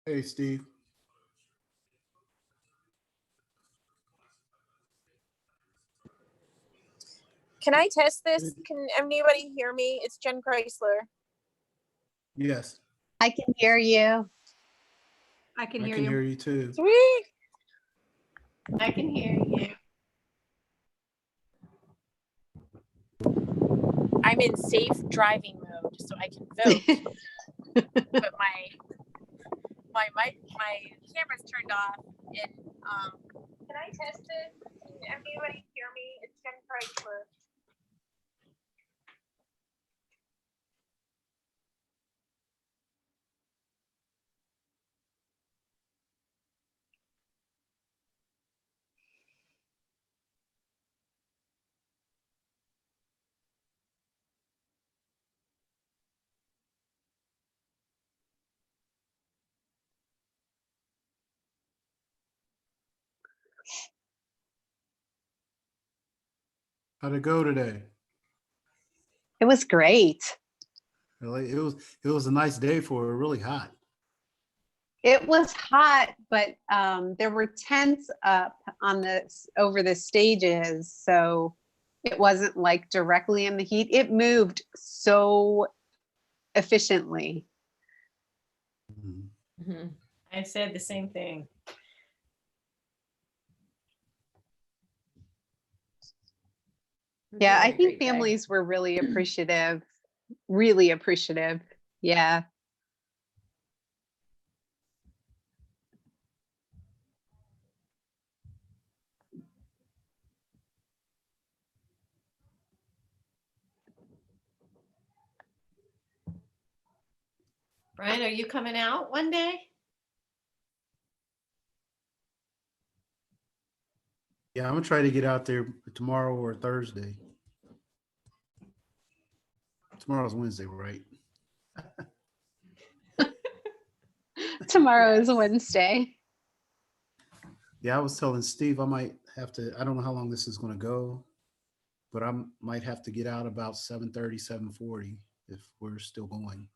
Hey, Steve. Can I test this? Can anybody hear me? It's Jen Chrysler. Yes. I can hear you. I can hear hear you. you too. Sweet. I can hear you. I'm in safe driving mode, so I can vote. But my camera's turned off. And can I test it? Can anybody hear me? It's Jen Chrysler. How'd it go today? It was great. Really? It was a nice day for really hot. It was hot, but there were tents up on over the stages, so it wasn't like directly in the heat. It moved so efficiently. Mm-hmm. I said the same thing. Yeah, I think families were really appreciative. Really appreciative. Yeah. Brian, are you coming out one day? Yeah, I'm gonna try to get out there tomorrow or Thursday. Tomorrow's Wednesday, right? Tomorrow is Wednesday. Yeah, I was telling Steve I might have to, I don't know how long this is gonna go, but I might have to get out about 7:30, 7:40 if we're still going.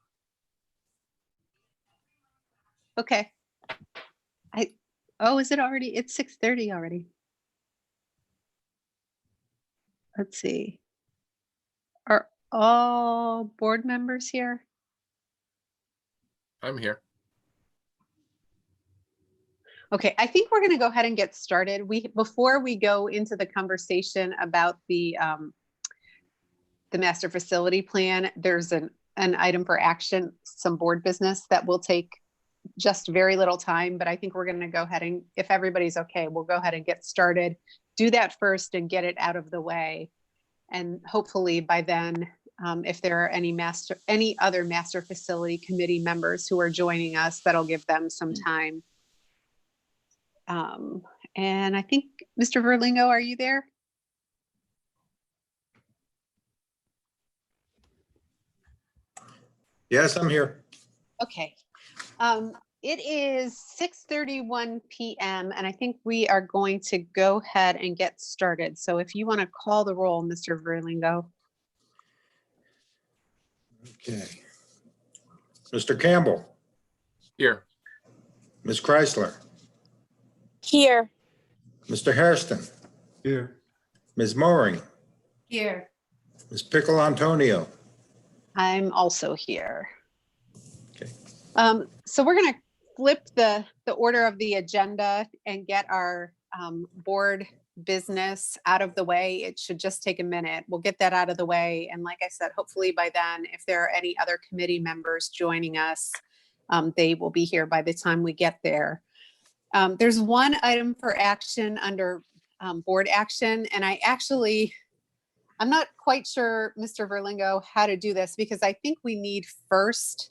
Okay. Oh, is it already? It's 6:30 already. Let's see. Are all board members here? I'm here. Okay, I think we're going to go ahead and get started. Before we go into the conversation about the master facility plan, there's an item for action, some board business that will take just very little time, but I think we're going to go ahead and, if everybody's okay, we'll go ahead and get started. Do that first and get it out of the way. And hopefully by then, if there are any other master facility committee members who are joining us, that'll give them some time. And I think, Mr. Verlingo, are you there? Yes, I'm here. Okay. It is 6:31 p.m. and I think we are going to go ahead and get started. So if you want to call the roll, Mr. Verlingo. Okay. Mr. Campbell, Here. Ms. Chrysler, Here. Mr. Hairston, Here. Ms. Mooring, Here. Ms. Pickle Antonio. I'm also here. Okay. So we're going to flip the order of the agenda and get our board business out of the way. It should just take a minute. We'll get that out of the way. And like I said, hopefully by then, if there are any other committee members joining us, they will be here by the time we get there. There's one item for action under board action. And I'm not quite sure, Mr. Verlingo, how to do this because I think we need first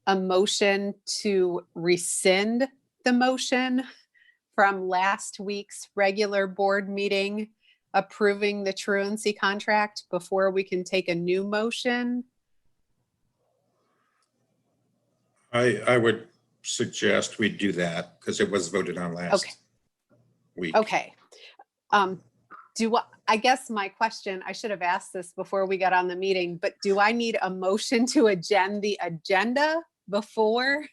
a motion to rescind the motion from last week's regular board meeting approving the truancy contract before we can take a new motion. I would suggest we do that because it was voted on last week. Okay. I guess my question, I should have asked this before we got on the meeting, but do I need a motion to agenda the agenda before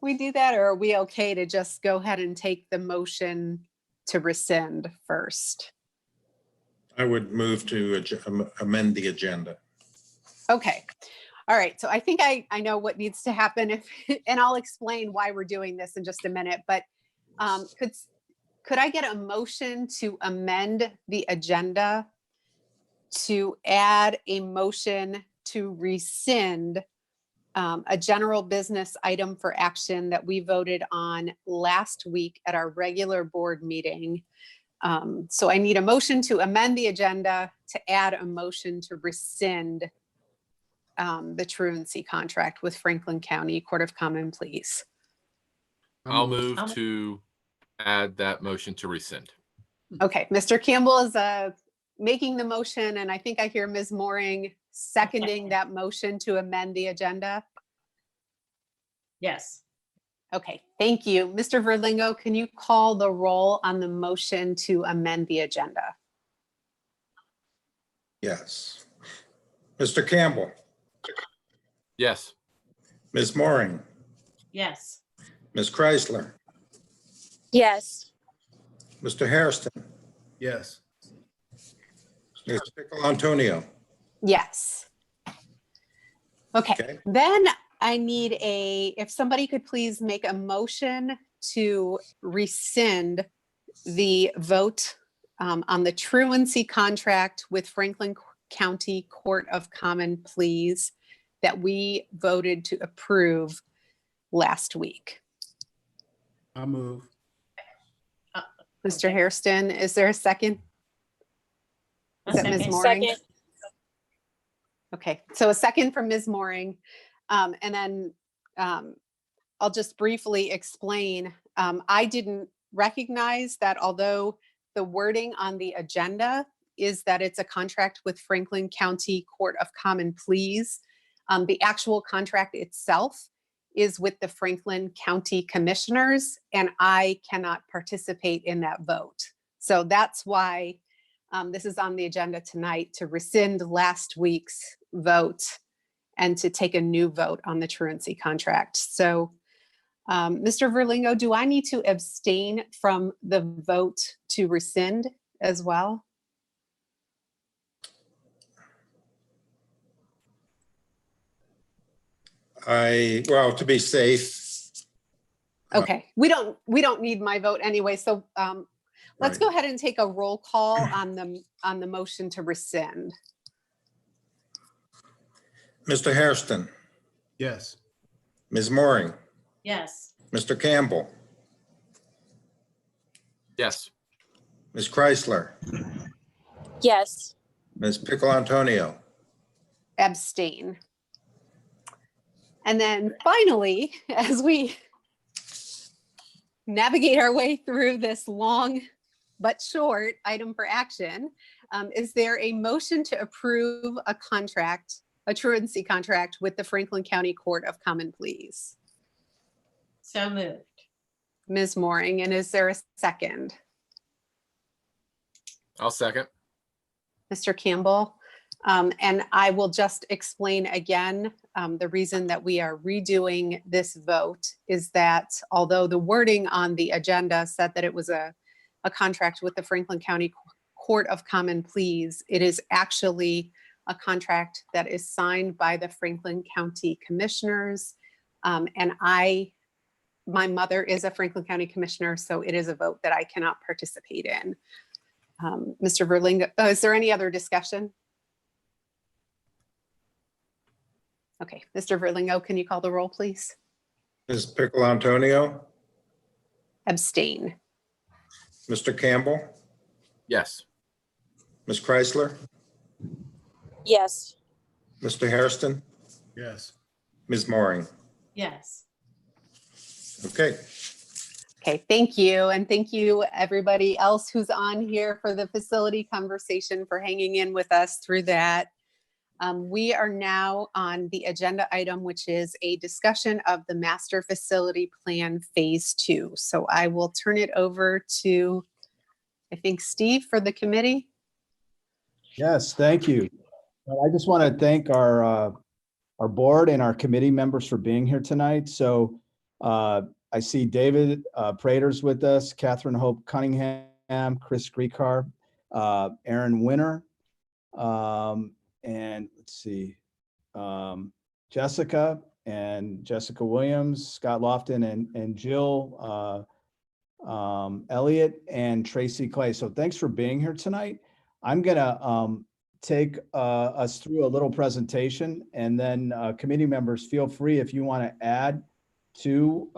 we do that? Or are we okay to just go ahead and take the motion to rescind first? I would move to amend the agenda. Okay. All right. So I think I know what needs to happen and I'll explain why we're doing this in just a minute, but could I get a motion to amend the agenda to add a motion to rescind a general business item for action that we voted on last week at our regular board meeting? So I need a motion to amend the agenda to add a motion to rescind the truancy contract with Franklin County Court of Common Pleas. I'll move to add that motion to rescind. Okay, Mr. Campbell is making the motion, and I think I hear Ms. Mooring seconding that motion to amend the agenda. Yes. Okay, thank you. Mr. Verlingo, can you call the roll on the motion to amend the agenda? Yes. Mr. Campbell, Yes. Ms. Mooring, Yes. Ms. Chrysler, Yes. Mr. Hairston, Yes. Ms. Pickle Antonio. Yes. Okay, Okay. then I need if somebody could please make a motion to rescind the vote on the truancy contract with Franklin County Court of Common Pleas that we voted to approve last week. I move. Mr. Okay. Hairston, is there a second? Is that Ms. Second. Mooring? Second. Okay, so a second from Ms. Mooring. And then I'll just briefly explain. I didn't recognize that although the wording on the agenda is that it's a contract with Franklin County Court of Common Pleas, the actual contract itself is with the Franklin County Commissioners, and I cannot participate in that vote. So that's why this is on the agenda tonight, to rescind last week's vote and to take a new vote on the truancy contract. So Mr. Verlingo, do I need to abstain from the vote to rescind as well? Well, to be safe. Okay, we don't need my vote anyway. So let's Right. go ahead and take a roll call on the motion to rescind. Mr. Hairston, Yes. Ms. Mooring, Yes. Mr. Campbell, Yes. Ms. Chrysler, Yes. Ms. Pickle Antonio. Abstain. And then finally, as we navigate our way through this long but short item for action, is there a motion to approve a truancy contract with the Franklin County Court of Common Pleas? So moved. Ms. Mooring, and is there a second? I'll second. Mr. Campbell. And I will just explain again, the reason that we are redoing this vote is that although the wording on the agenda said that it was a contract with the Franklin County Court of Common Pleas, it is actually a contract that is signed by the Franklin County Commissioners. And my mother is a Franklin County Commissioner, so it is a vote that I cannot participate in. Mr. Verlingo, is there any other discussion? Okay, Mr. Verlingo, can you call the roll, please? Ms. Pickle Antonio, Abstain. Mr. Campbell, Yes. Ms. Chrysler, Yes. Mr. Hairston, Yes. Ms. Mooring. Yes. Okay, Okay, thank you. And thank you everybody else who's on here for the facility conversation, for hanging in with us through that. We are now on the agenda item, which is a discussion of the master facility plan phase 2. So I will turn it over to, I think, Steve for the committee. Yes, thank you. Well, I just want to thank our board and our committee members for being here tonight. So I see David Prater's with us, Catherine Hope Cunningham, Chris Griecar, Aaron Winter, and let's see, Jessica Williams, Scott Lofton, and Jill Elliott, and Tracy Clay. So thanks for being here tonight. I'm gonna take us through a little presentation, and then committee members, feel free if you want to add to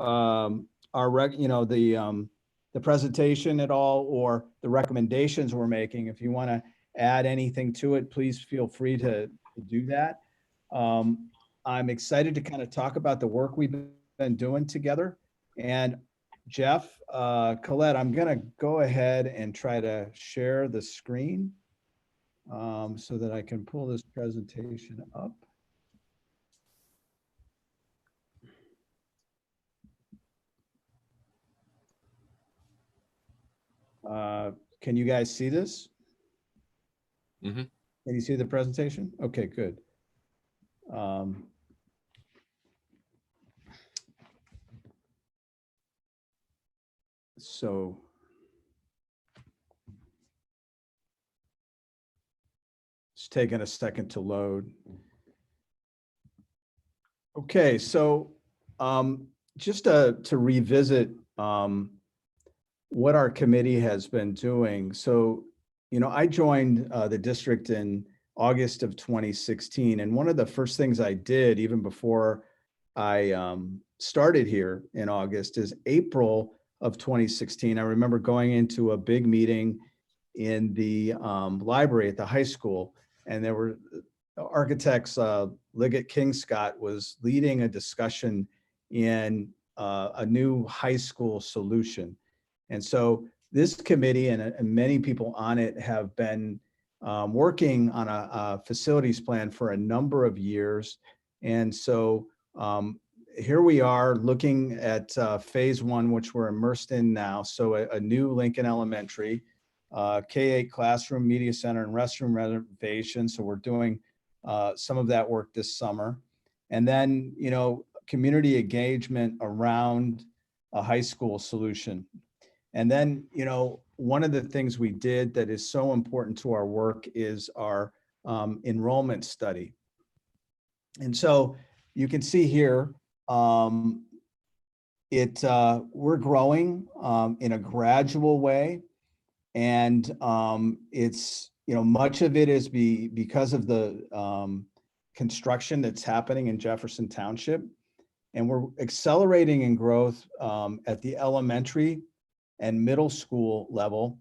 the presentation at all, or the recommendations we're making. If you want to add anything to it, please feel free to do that. I'm excited to kind of talk about the work we've been doing together. And Jeff, Colette, I'm going to go ahead and try to share the screen so that I can pull this presentation up. Can you guys see this? Mm-hmm. Can you see the presentation? Okay, good. So it's taking a second to load. Okay, so just to revisit what our committee has been doing. So, I joined the district in August of 2016. And one of the first things I did, even before I started here in August, is April of 2016. I remember going into a big meeting in the library at the high school, and there were architects, Liggett King Scott was leading a discussion in a new high school solution. And so this committee and many people on it have been working on a facilities plan for a number of years. And so here we are looking at phase 1, which we're immersed in now. So a new Lincoln Elementary, K-8 classroom, media center, and restroom renovation. So we're doing some of that work this summer. And then, community engagement around a high school solution. And then, one of the things we did that is so important to our work is our enrollment study. And so you can see here, we're growing in a gradual way. And it's, much of it is because of the construction that's happening in Jefferson Township. And we're accelerating in growth at the elementary and middle school level,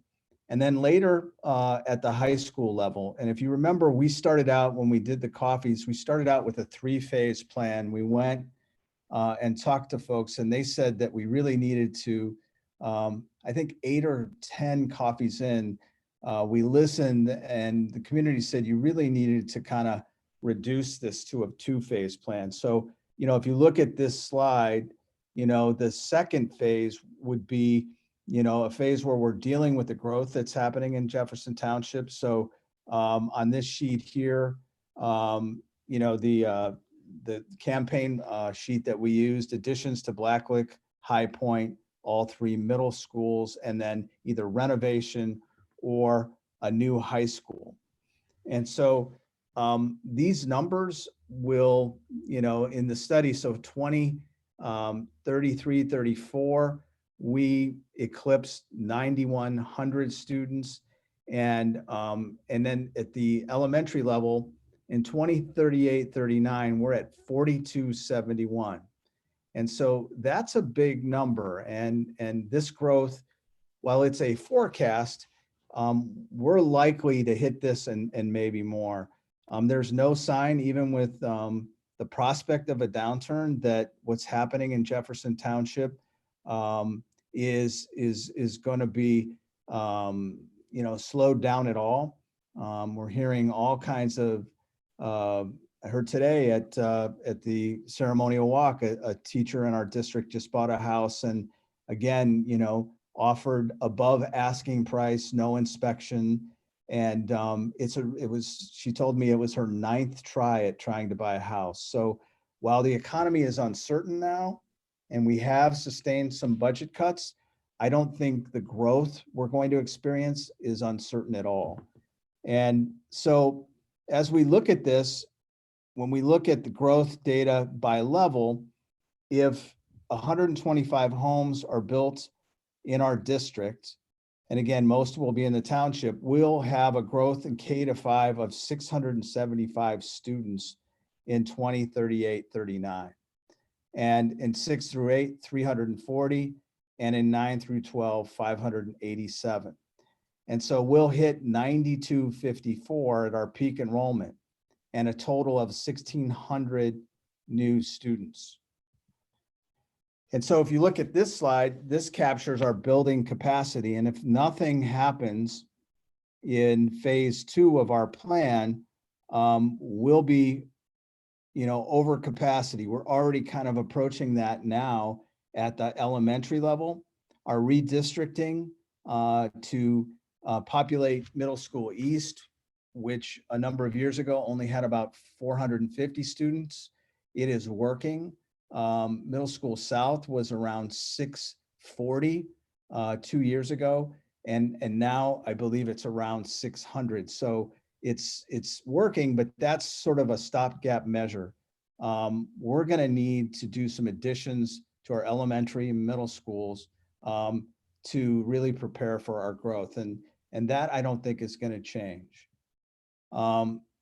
and then later at the high school level. And if you remember, we started out, when we did the coffees, we started out with a 3-phase plan. We went and talked to folks, and they said that we really needed to, I think 8 or 10 coffees in, we listened, and the community said you really needed to kind of reduce this to a 2-phase plan. So, if you look at this slide, the second phase would be, a phase where we're dealing with the growth that's happening in Jefferson Township. So on this sheet here, the campaign sheet that we used, additions to Blacklick, High Point, all three middle schools, and then either renovation or a new high school. And so these numbers will, in the study, so 33, 34, we eclipsed 9,100 students. And then at the elementary level, in 2038, 39, we're at 4271. And so that's a big number. And this growth, while it's a forecast, we're likely to hit this and maybe more. There's no sign, even with the prospect of a downturn, that what's happening in Jefferson Township is going to be slowed down at all. We're hearing all kinds of. I heard today at the ceremonial walk, a teacher in our district just bought a house, and again, offered above asking price, no inspection. And she told me it was her 9th try at trying to buy a house. So while the economy is uncertain now, and we have sustained some budget cuts, I don't think the growth we're going to experience is uncertain at all. And so as we look at this, when we look at the growth data by level, if 125 homes are built in our district, and again, most will be in the township, we'll have a growth in K-5 of 675 students in 2038, 39. And in 6 through 8, 340, and in 9 through 12, 587. And so we'll hit 9254 at our peak enrollment, and a total of 1,600 new students. And so if you look at this slide, this captures our building capacity. And if nothing happens in phase 2 of our plan, we'll be, over capacity. We're already kind of approaching that now at the elementary level. Our redistricting to populate Middle School East, which a number of years ago only had about 450 students. It is working. Middle School South was around 640 2 years ago, and now I believe it's around 600. So it's working, but that's sort of a stopgap measure. We're going to need to do some additions to our elementary and middle schools to really prepare for our growth, and that I don't think is going to change.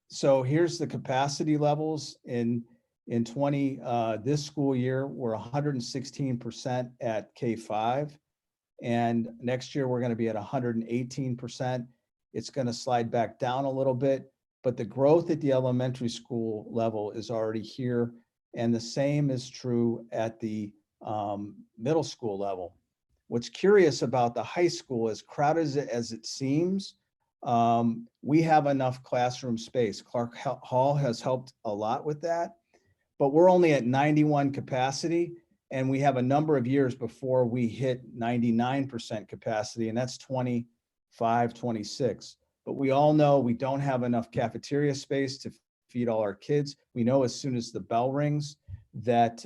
So here's the capacity levels in this school year. We're 116% at K-5, and next year we're going to be at 118%. It's going to slide back down a little bit, but the growth at the elementary school level is already here, and the same is true at the middle school level. What's curious about the high school, as crowded as it seems, we have enough classroom space. Clark Hall has helped a lot with that, but we're only at 91 capacity, and we have a number of years before we hit 99% capacity, and that's 25, 26. But we all know we don't have enough cafeteria space to feed all our kids. We know as soon as the bell rings that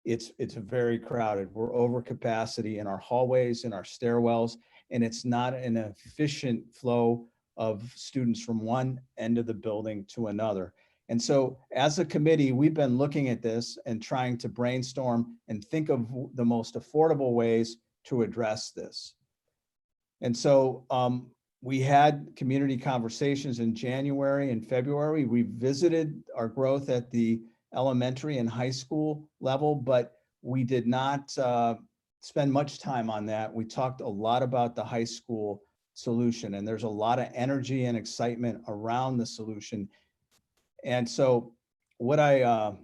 it's very crowded. We're over capacity in our hallways, in our stairwells, and it's not an efficient flow of students from one end of the building to another. And so as a committee, we've been looking at this and trying to brainstorm and think of the most affordable ways to address this. And so we had community conversations in January and February. We visited our growth at the elementary and high school level, but we did not spend much time on that. We talked a lot about the high school solution, and there's a lot of energy and excitement around the solution. And so what I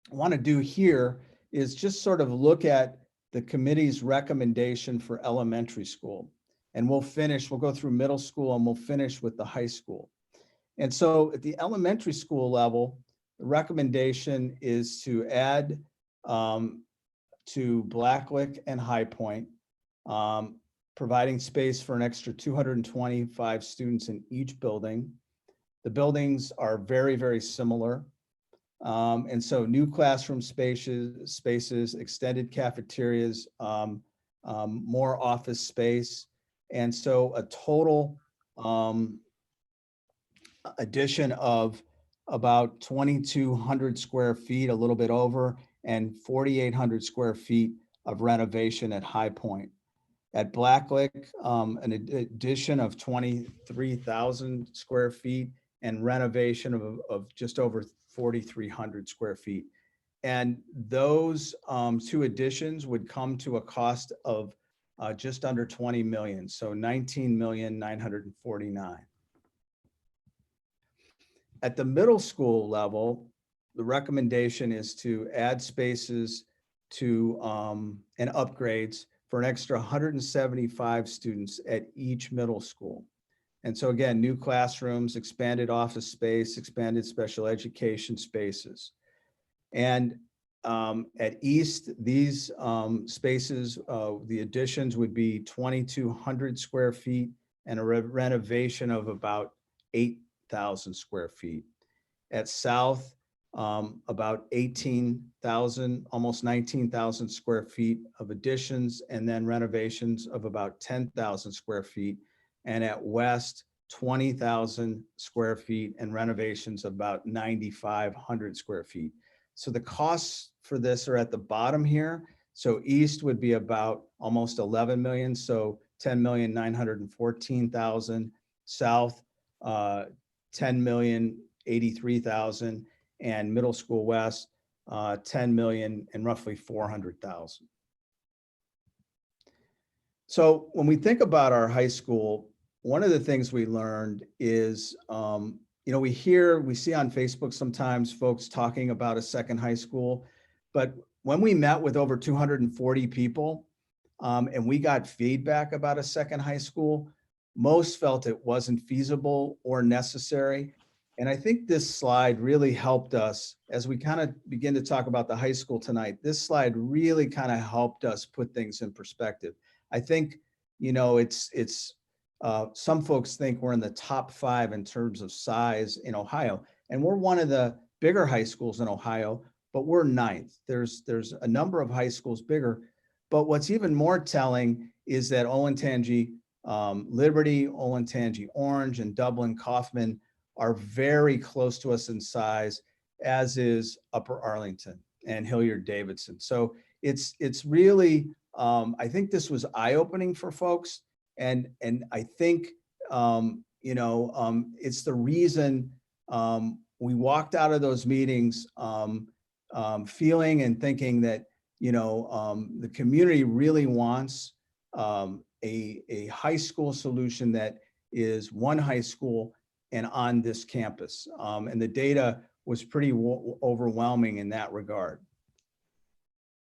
want to do here is just sort of look at the committee's recommendation for elementary school. And we'll go through middle school, and we'll finish with the high school. And so at the elementary school level, the recommendation is to add to Blacklick and High Point, providing space for an extra 225 students in each building. The buildings are very, very similar. And so new classroom spaces, extended cafeterias, more office space. And so a total addition of about 2,200 square feet, a little bit over, and 4,800 square feet of renovation at High Point. At Blacklick, an addition of 23,000 square feet and renovation of just over 4,300 square feet. And those two additions would come to a cost of just under 20 million, so 19,949,000. At the middle school level, the recommendation is to add spaces to and upgrades for an extra 175 students at each middle school. And so again, new classrooms, expanded office space, expanded special education spaces. And at East, these spaces, the additions would be 2,200 square feet and a renovation of about 8,000 square feet. At South, about 18,000, almost 19,000 square feet of additions, and then renovations of about 10,000 square feet. And at West, 20,000 square feet and renovations of about 9,500 square feet. So the costs for this are at the bottom here. So East would be about almost 11 million. So 10,914,000. South, 10,083,000. And Middle School West, 10 million and roughly 400,000. So when we think about our high school, one of the things we learned is, we see on Facebook sometimes folks talking about a second high school, but when we met with over 240 people and we got feedback about a second high school, most felt it wasn't feasible or necessary. And I think this slide really helped us as we kind of begin to talk about the high school tonight. This slide really kind of helped us put things in perspective. I think, some folks think we're in the top 5 in terms of size in Ohio, and we're one of the bigger high schools in Ohio, but we're 9th. There's a number of high schools bigger, but what's even more telling is that Olentangy Liberty, Olentangy Orange, and Dublin Kaufman are very close to us in size, as is Upper Arlington and Hilliard Davidson. So it's really, I think this was eye-opening for folks. And I think, it's the reason we walked out of those meetings feeling and thinking that, the community really wants a high school solution that is one high school and on this campus. And the data was pretty overwhelming in that regard.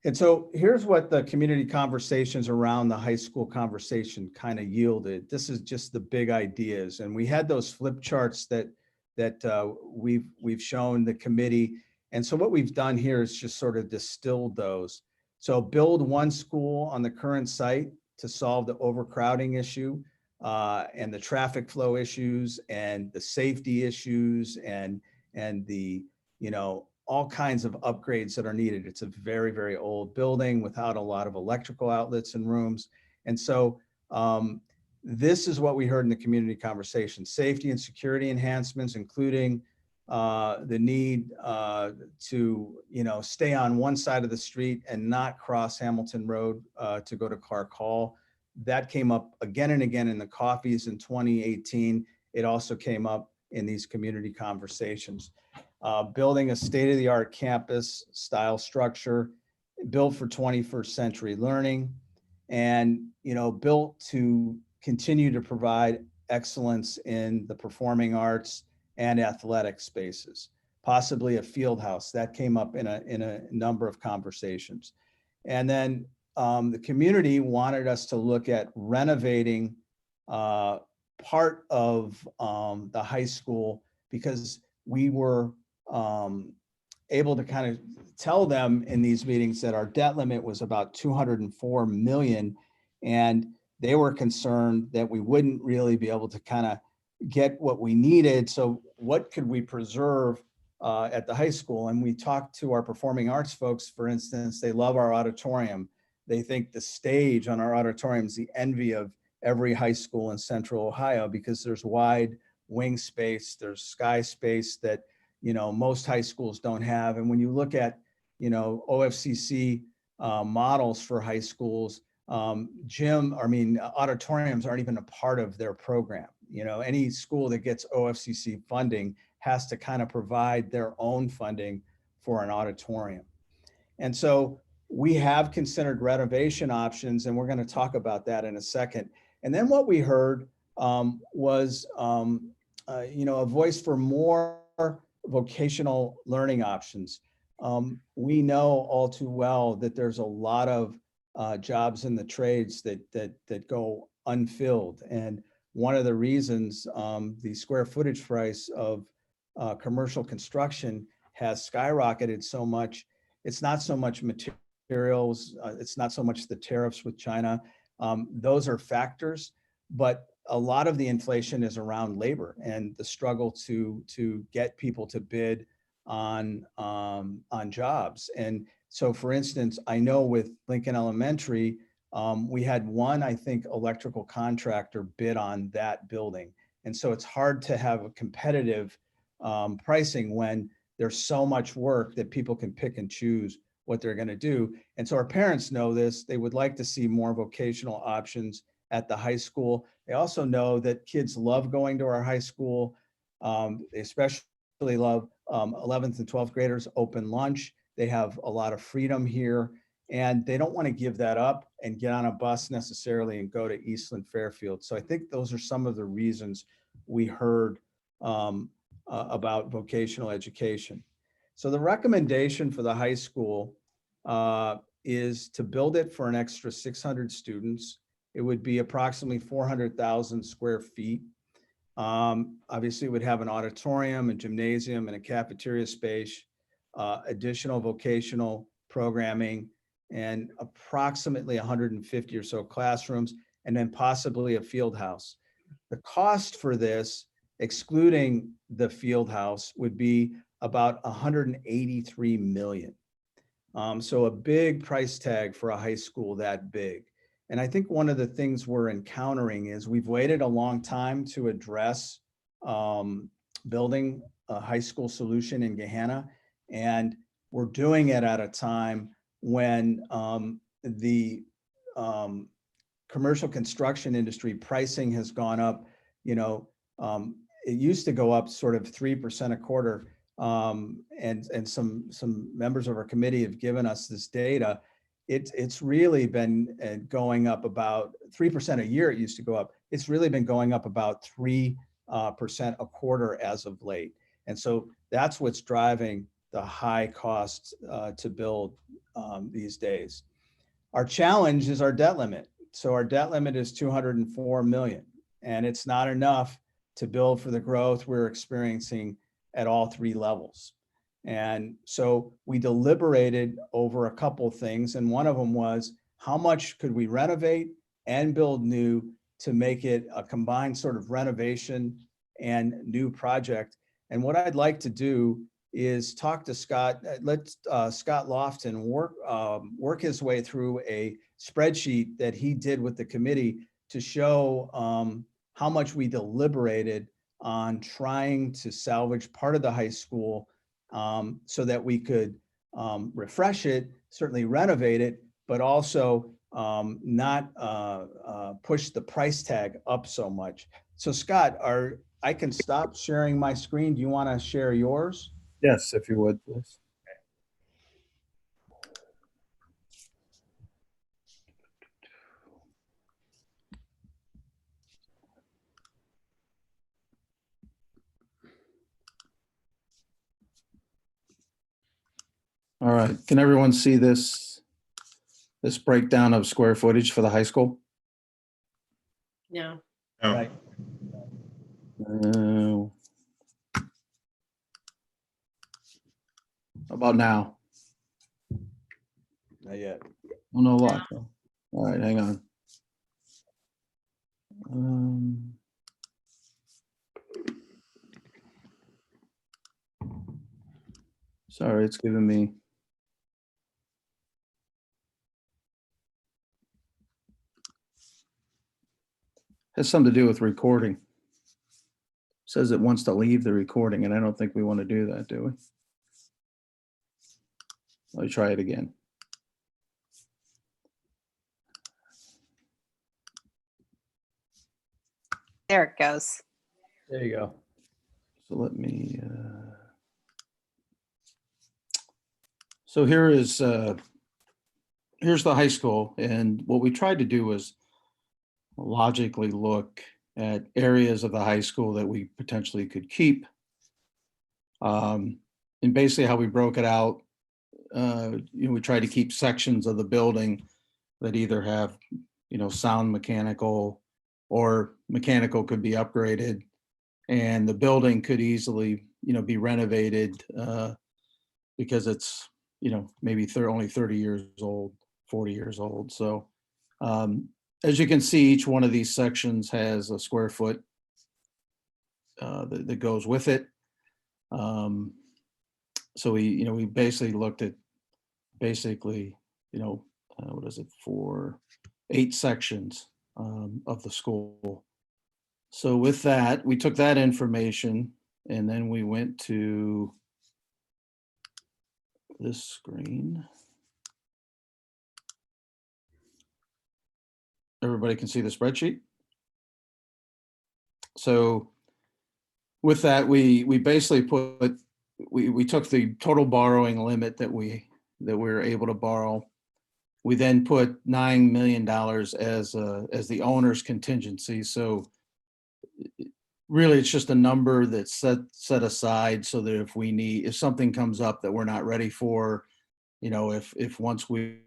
And so here's what the community conversations around the high school conversation kind of yielded. This is just the big ideas. And we had those flip charts that we've shown the committee. And so what we've done here is just sort of distilled those. So build one school on the current site to solve the overcrowding issue and the traffic flow issues and the safety issues and the, all kinds of upgrades that are needed. It's a very, very old building without a lot of electrical outlets and rooms. And so this is what we heard in the community conversation: safety and security enhancements, including the need to, stay on one side of the street and not cross Hamilton Road to go to Clark Hall. That came up again and again in the coffees in 2018. It also came up in these community conversations. Building a state-of-the-art campus style structure built for 21st century learning and, built to continue to provide excellence in the performing arts and athletic spaces, possibly a field house. That came up in a number of conversations. And then the community wanted us to look at renovating part of the high school because we were able to kind of tell them in these meetings that our debt limit was about 204 million. And they were concerned that we wouldn't really be able to kind of get what we needed. So what could we preserve at the high school? And we talked to our performing arts folks, for instance. They love our auditorium. They think the stage on our auditorium is the envy of every high school in Central Ohio, because there's wide wing space, there's sky space that, you know, most high schools don't have. And when you look at, you know, OFCC models for high schools, auditoriums aren't even a part of their program. You know, any school that gets OFCC funding has to kind of provide their own funding for an auditorium. And so we have considered renovation options, and we're going to talk about that in a second. And then what we heard was, you know, a voice for more vocational learning options. We know all too well that there's a lot of jobs in the trades that go unfilled. And one of the reasons the square footage price of commercial construction has skyrocketed so much, it's not so much materials, it's not so much the tariffs with China. Those are factors, but a lot of the inflation is around labor and the struggle to get people to bid on jobs. And so, for instance, I know with Lincoln Elementary, we had one, I think, electrical contractor bid on that building. And so it's hard to have a competitive pricing when there's so much work that people can pick and choose what they're going to do. And so our parents know this. They would like to see more vocational options at the high school. They also know that kids love going to our high school. They especially love 11th and 12th graders open lunch. They have a lot of freedom here, and they don't want to give that up and get on a bus necessarily and go to Eastland Fairfield. So I think those are some of the reasons we heard about vocational education. So the recommendation for the high school is to build it for an extra 600 students. It would be approximately 400,000 square feet. Obviously, it would have an auditorium, a gymnasium, and a cafeteria space, additional vocational programming, and approximately 150 or so classrooms, and then possibly a field house. The cost for this, excluding the field house, would be about 183 million. So a big price tag for a high school that big. And I think one of the things we're encountering is we've waited a long time to address building a high school solution in Gahanna. And we're doing it at a time when the commercial construction industry pricing has gone up. You know, it used to go up sort of 3% a quarter. And some members of our committee have given us this data. It's really been going up about 3% a year. It used to go up. It's really been going up about 3% a quarter as of late. And so that's what's driving the high costs to build these days. Our challenge is our debt limit. So our debt limit is 204 million, and it's not enough to build for the growth we're experiencing at all three levels. And so we deliberated over a couple things, and one of them was how much could we renovate and build new to make it a combined sort of renovation and new project. And what I'd like to do is talk to Scott. Let Scott Lofton work his way through a spreadsheet that he did with the committee to show how much we deliberated on trying to salvage part of the high school so that we could refresh it, certainly renovate it, but also not push the price tag up so much. So Scott, I can stop sharing my screen. Do you want to share yours? Yes, if you would, please. All right, can everyone see this breakdown of square footage for the high school? No. Oh, Right. How about now? Not yet. Oh, no luck. Huh? All right, hang on. Sorry, it's giving me. Has something to do with recording. Says it wants to leave the recording, and I don't think we want to do that, do we? Let me try it again. There it goes. There you go. So let me. So here is here's the high school, and what we tried to do was logically look at areas of the high school that we potentially could keep. And basically how we broke it out, we tried to keep sections of the building that either have, sound mechanical or mechanical could be upgraded. And the building could easily, be renovated because it's, maybe only 30 years old, 40 years old. So as you can see, each one of these sections has a square foot that goes with it. So we basically looked at what is it, for 8 sections of the school. So with that, we took that information and then we went to this screen. Everybody can see the spreadsheet. So with that, we basically we took the total borrowing limit that we were able to borrow. We then put $9 million as the owner's contingency. So really, it's just a number that's set aside so that if something comes up that we're not ready for, if once we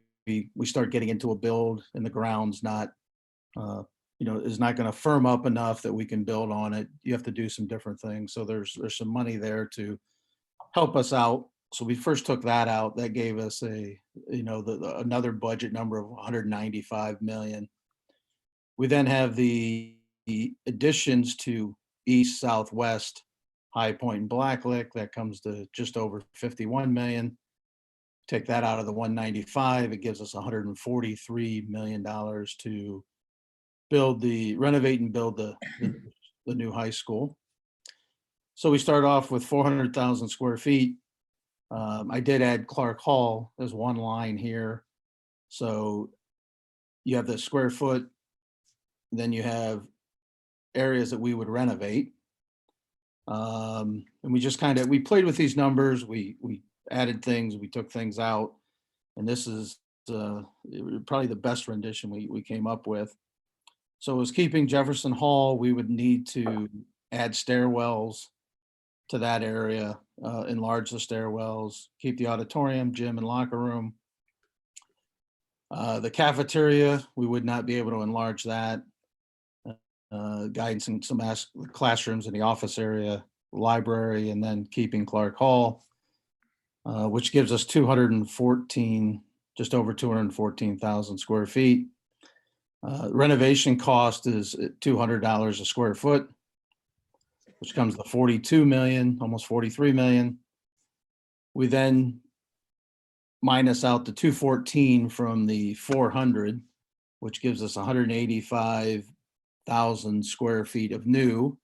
start getting into a build and the ground's not, is not going to firm up enough that we can build on it, you have to do some different things. So there's some money there to help us out. So we first took that out. That gave us another budget number of 195 million. We then have the additions to East, Southwest, High Point, and Blacklick. That comes to just over 51 million. Take that out of the 195, it gives us 143 million dollars to renovate and build the new high school. So we start off with 400,000 square feet. I did add Clark Hall as one line here. So you have the square foot, then you have areas that we would renovate. And we just we played with these numbers. We added things, we took things out. And this is probably the best rendition we came up with. So it was keeping Jefferson Hall. We would need to add stairwells to that area, enlarge the stairwells, keep the auditorium, gym, and locker room. The cafeteria, we would not be able to enlarge that. Guidance and some classrooms in the office area, library, and then keeping Clark Hall, which gives us just over 214,000 square feet. Renovation cost is $200 a square foot, which comes to 42 million, almost 43 million. We then minus out the 214 from the 400, which gives us 185,000 square feet of new.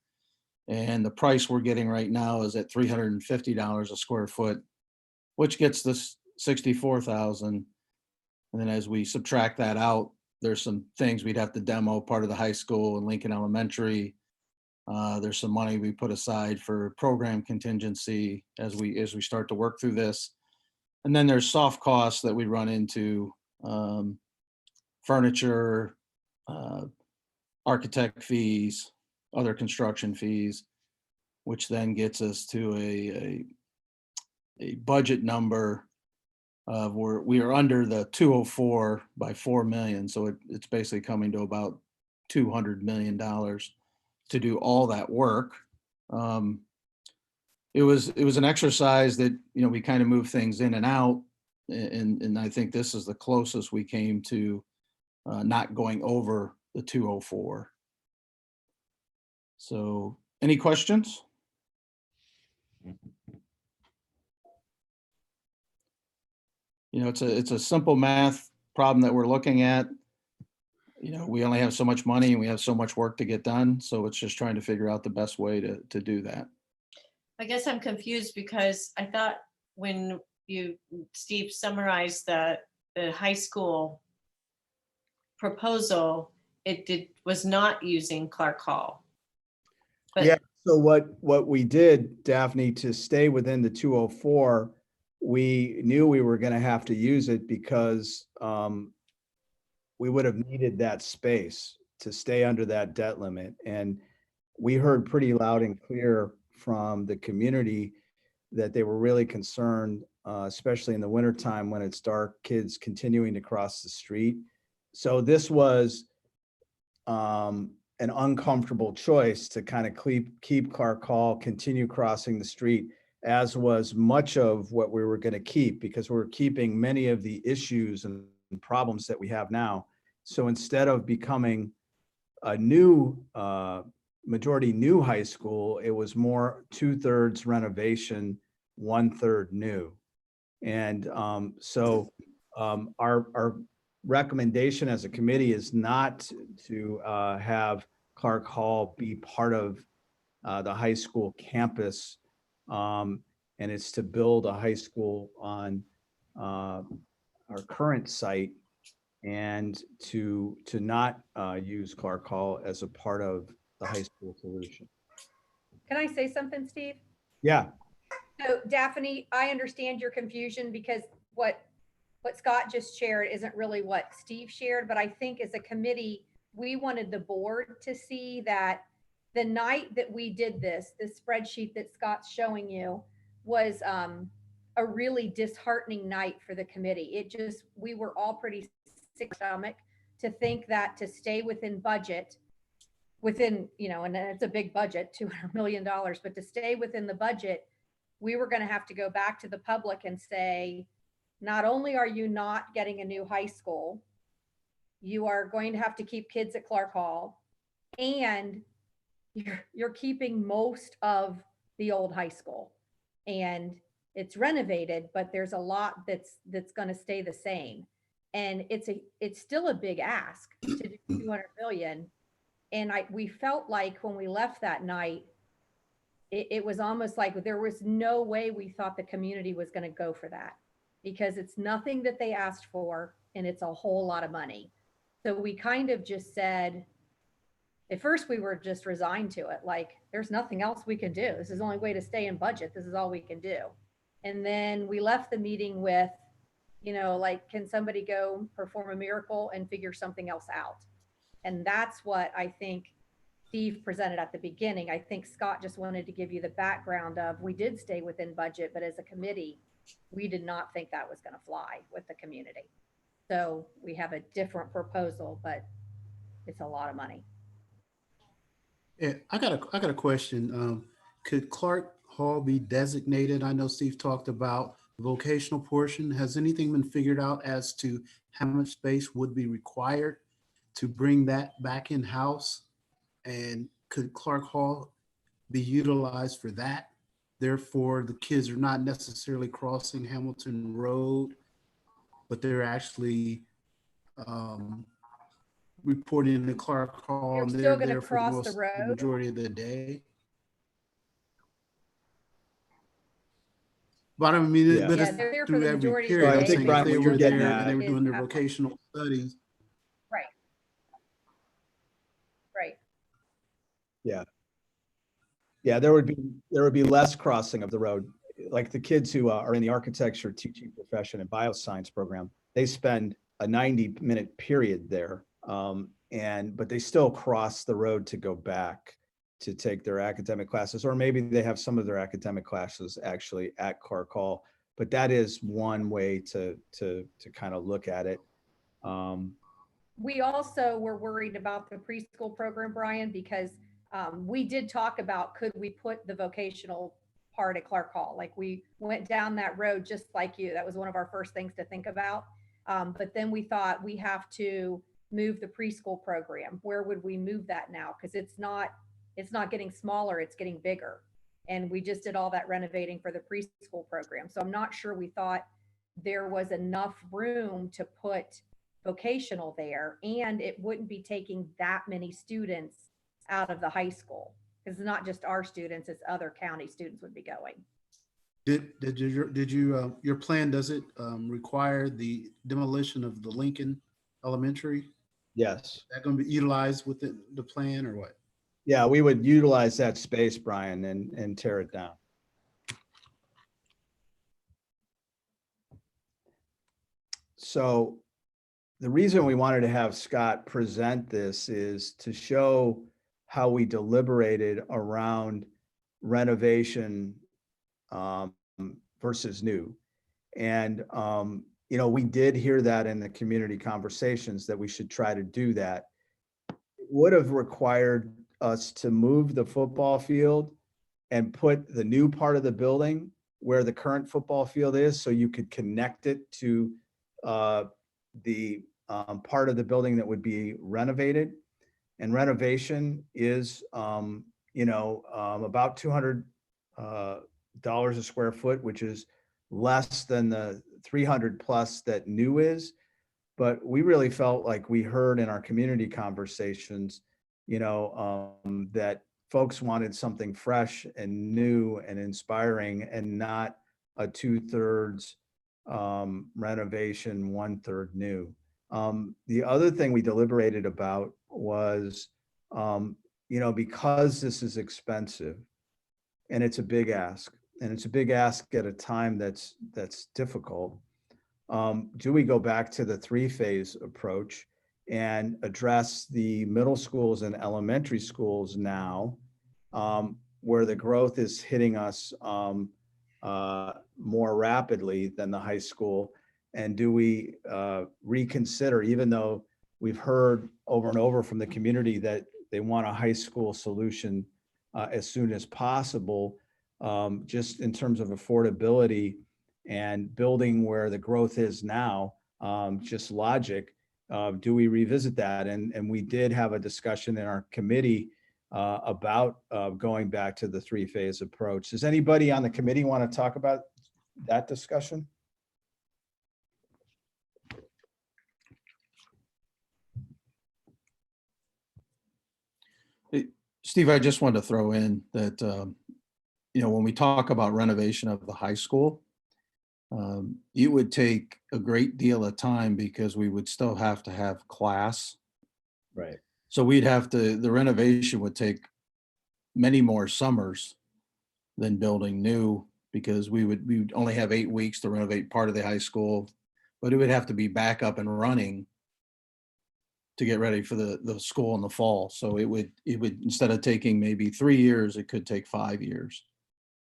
And the price we're getting right now is at $350 a square foot, which gets us 64,000. And then as we subtract that out, there's some things we'd have to demo, part of the high school and Lincoln Elementary. There's some money we put aside for program contingency as we start to work through this. And then there's soft costs that we run into, furniture, architect fees, other construction fees, which then gets us to a budget number of where we are under the 204 by 4 million. So it's basically coming to about $200 million to do all that work. it was an exercise that, you know, we kind of moved things in and out. And I think this is the closest we came to not going over the 204. So any questions? You know, it's a simple math problem that we're looking at. You know, we only have so much money and we have so much work to get done. So it's just trying to figure out the best way to do that. I guess I'm confused because I thought when Steve summarized the high school proposal, was not using Clark Hall. But Yeah, so what we did, Daphne, to stay within the 204, we knew we were going to have to use it because we would have needed that space to stay under that debt limit. And we heard pretty loud and clear from the community that they were really concerned, especially in the wintertime when it's dark, kids continuing to cross the street. So this was an uncomfortable choice to kind of keep Clark Hall, continue crossing the street, as was much of what we were going to keep, because we're keeping many of the issues and problems that we have now. So instead of becoming a new majority new high school, it was more 2/3 renovation, 1/3 new. And so our recommendation as a committee is not to have Clark Hall be part of the high school campus. And it's to build a high school on our current site and to not use Clark Hall as a part of the high school solution. Can I say something, Steve? Yeah. So Daphne, I understand your confusion because what Scott just shared isn't really what Steve shared, but I think as a committee, we wanted the board to see that the night that we did this spreadsheet that Scott's showing you was a really disheartening night for the committee. We were all pretty sick stomach to think that to stay within budget, and it's a big budget, $200 million, but to stay within the budget, we were going to have to go back to the public and say, not only are you not getting a new high school, you are going to have to keep kids at Clark Hall, and you're keeping most of the old high school. And it's renovated, but there's a lot that's going to stay the same. And it's still a big ask to do 200 million. And we felt like when we left that night, it was almost like there was no way we thought the community was going to go for that, because it's nothing that they asked for and it's a whole lot of money. So we kind of just said, at first we were just resigned to it. Like, there's nothing else we can do. This is the only way to stay in budget. This is all we can do. And then we left the meeting with, like, can somebody go perform a miracle and figure something else out? And that's what I think Steve presented at the beginning. I think Scott just wanted to give you the background of, we did stay within budget, but as a committee, we did not think that was going to fly with the community. So we have a different proposal, but it's a lot of money. Yeah, I got a question. Could Clark Hall be designated? I know Steve talked about the vocational portion. Has anything been figured out as to how much space would be required to bring that back in-house? And could Clark Hall be utilized for that? Therefore, the kids are not necessarily crossing Hamilton Road, but they're actually reporting to Clark Hall, You're and still they're gonna there for cross the the road? majority of the day. But I mean, Yeah. but Yeah, it's they're there for through the every majority of period. the I'm day. saying if Brian, they what you're were getting there at and they were doing their is- vocational studies. Right. Right. Yeah, there would be less crossing of the road. Like the kids who are in the architecture teaching profession and bioscience program, they spend a 90-minute period there. But they still cross the road to go back to take their academic classes, or maybe they have some of their academic classes actually at Clark Hall. But that is one way to kind of look at it. We also were worried about the preschool program, Brian, because we did talk about, could we put the vocational part at Clark Hall. Like we went down that road just like you. That was one of our first things to think about. But then we thought we have to move the preschool program. Where would we move that now? Because it's not getting smaller, it's getting bigger. And we just did all that renovating for the preschool program. So I'm not sure we thought there was enough room to put vocational there, and it wouldn't be taking that many students out of the high school. Because it's not just our students, it's other county students would be going. Your plan, does it require the demolition of the Lincoln Elementary? Yes. Is that going to be utilized within the plan or what? Yeah, we would utilize that space, Brian, and tear it down. So the reason we wanted to have Scott present this is to show how we deliberated around renovation versus new. And, you know, we did hear that in the community conversations that we should try to do that. It would have required us to move the football field and put the new part of the building where the current football field is, so you could connect it to the part of the building that would be renovated. And renovation is, you know, about $200 a square foot, which is less than the 300 plus that new is. But we really felt like we heard in our community conversations, you know, that folks wanted something fresh and new and inspiring, and not a 2/3 renovation, 1/3 new. The other thing we deliberated about was, you know, because this is expensive and it's a big ask, and it's a big ask at a time that's difficult. Do we go back to the 3-phase approach and address the middle schools and elementary schools now, where the growth is hitting us more rapidly than the high school? And do we reconsider, even though we've heard over and over from the community that they want a high school solution as soon as possible, just in terms of affordability and building where the growth is now, just logic, do we revisit that? And we did have a discussion in our committee about going back to the 3-phase approach. Does anybody on the committee want to talk about that discussion? Steve, I just wanted to throw in that, you know, when we talk about renovation of the high school, it would take a great deal of time because we would still have to have class. Right. So we'd have to, the renovation would take many more summers than building new, because we would only have 8 weeks to renovate part of the high school, but it would have to be back up and running to get ready for the school in the fall. So it would, instead of taking maybe 3 years, it could take 5 years.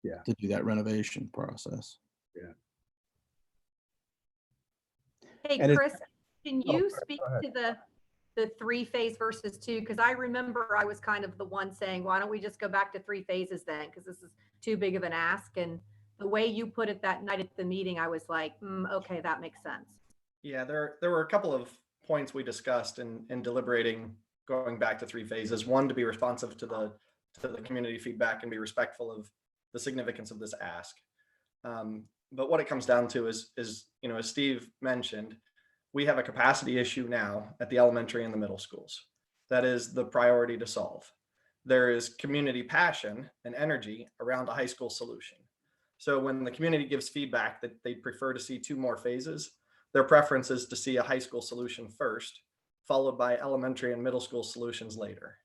Yeah. To do that renovation process. Yeah. Hey, And Chris, can Oh, you go speak ahead. to the 3-phase versus 2? Because I remember I was kind of the one saying, why don't we just go back to 3 phases then? Because this is too big of an ask. And the way you put it that night at the meeting, I was like, okay, that makes sense. Yeah, there were a couple of points we discussed in deliberating going back to 3 phases. One, to be responsive to the community feedback and be respectful of the significance of this ask. But what it comes down to is, you know, as Steve mentioned, we have a capacity issue now at the elementary and the middle schools. That is the priority to solve. There is community passion and energy around a high school solution. So when the community gives feedback that they'd prefer to see 2 more phases, their preference is to see a high school solution first, followed by elementary and middle school solutions later.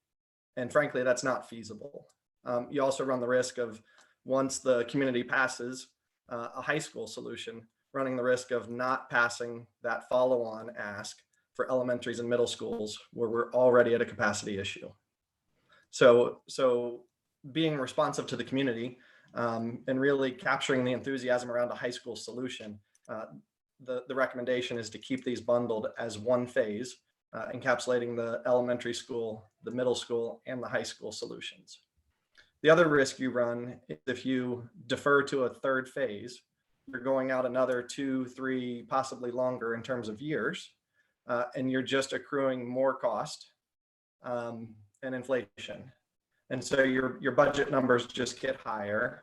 And frankly, that's not feasible. You also run the risk of, once the community passes a high school solution, running the risk of not passing that follow-on ask for elementaries and middle schools where we're already at a capacity issue. So being responsive to the community and really capturing the enthusiasm around a high school solution, the recommendation is to keep these bundled as 1 phase, encapsulating the elementary school, the middle school, and the high school solutions. The other risk you run is if you defer to a third phase, you're going out another 2, 3, possibly longer in terms of years, and you're just accruing more cost and inflation. And so your budget numbers just get higher.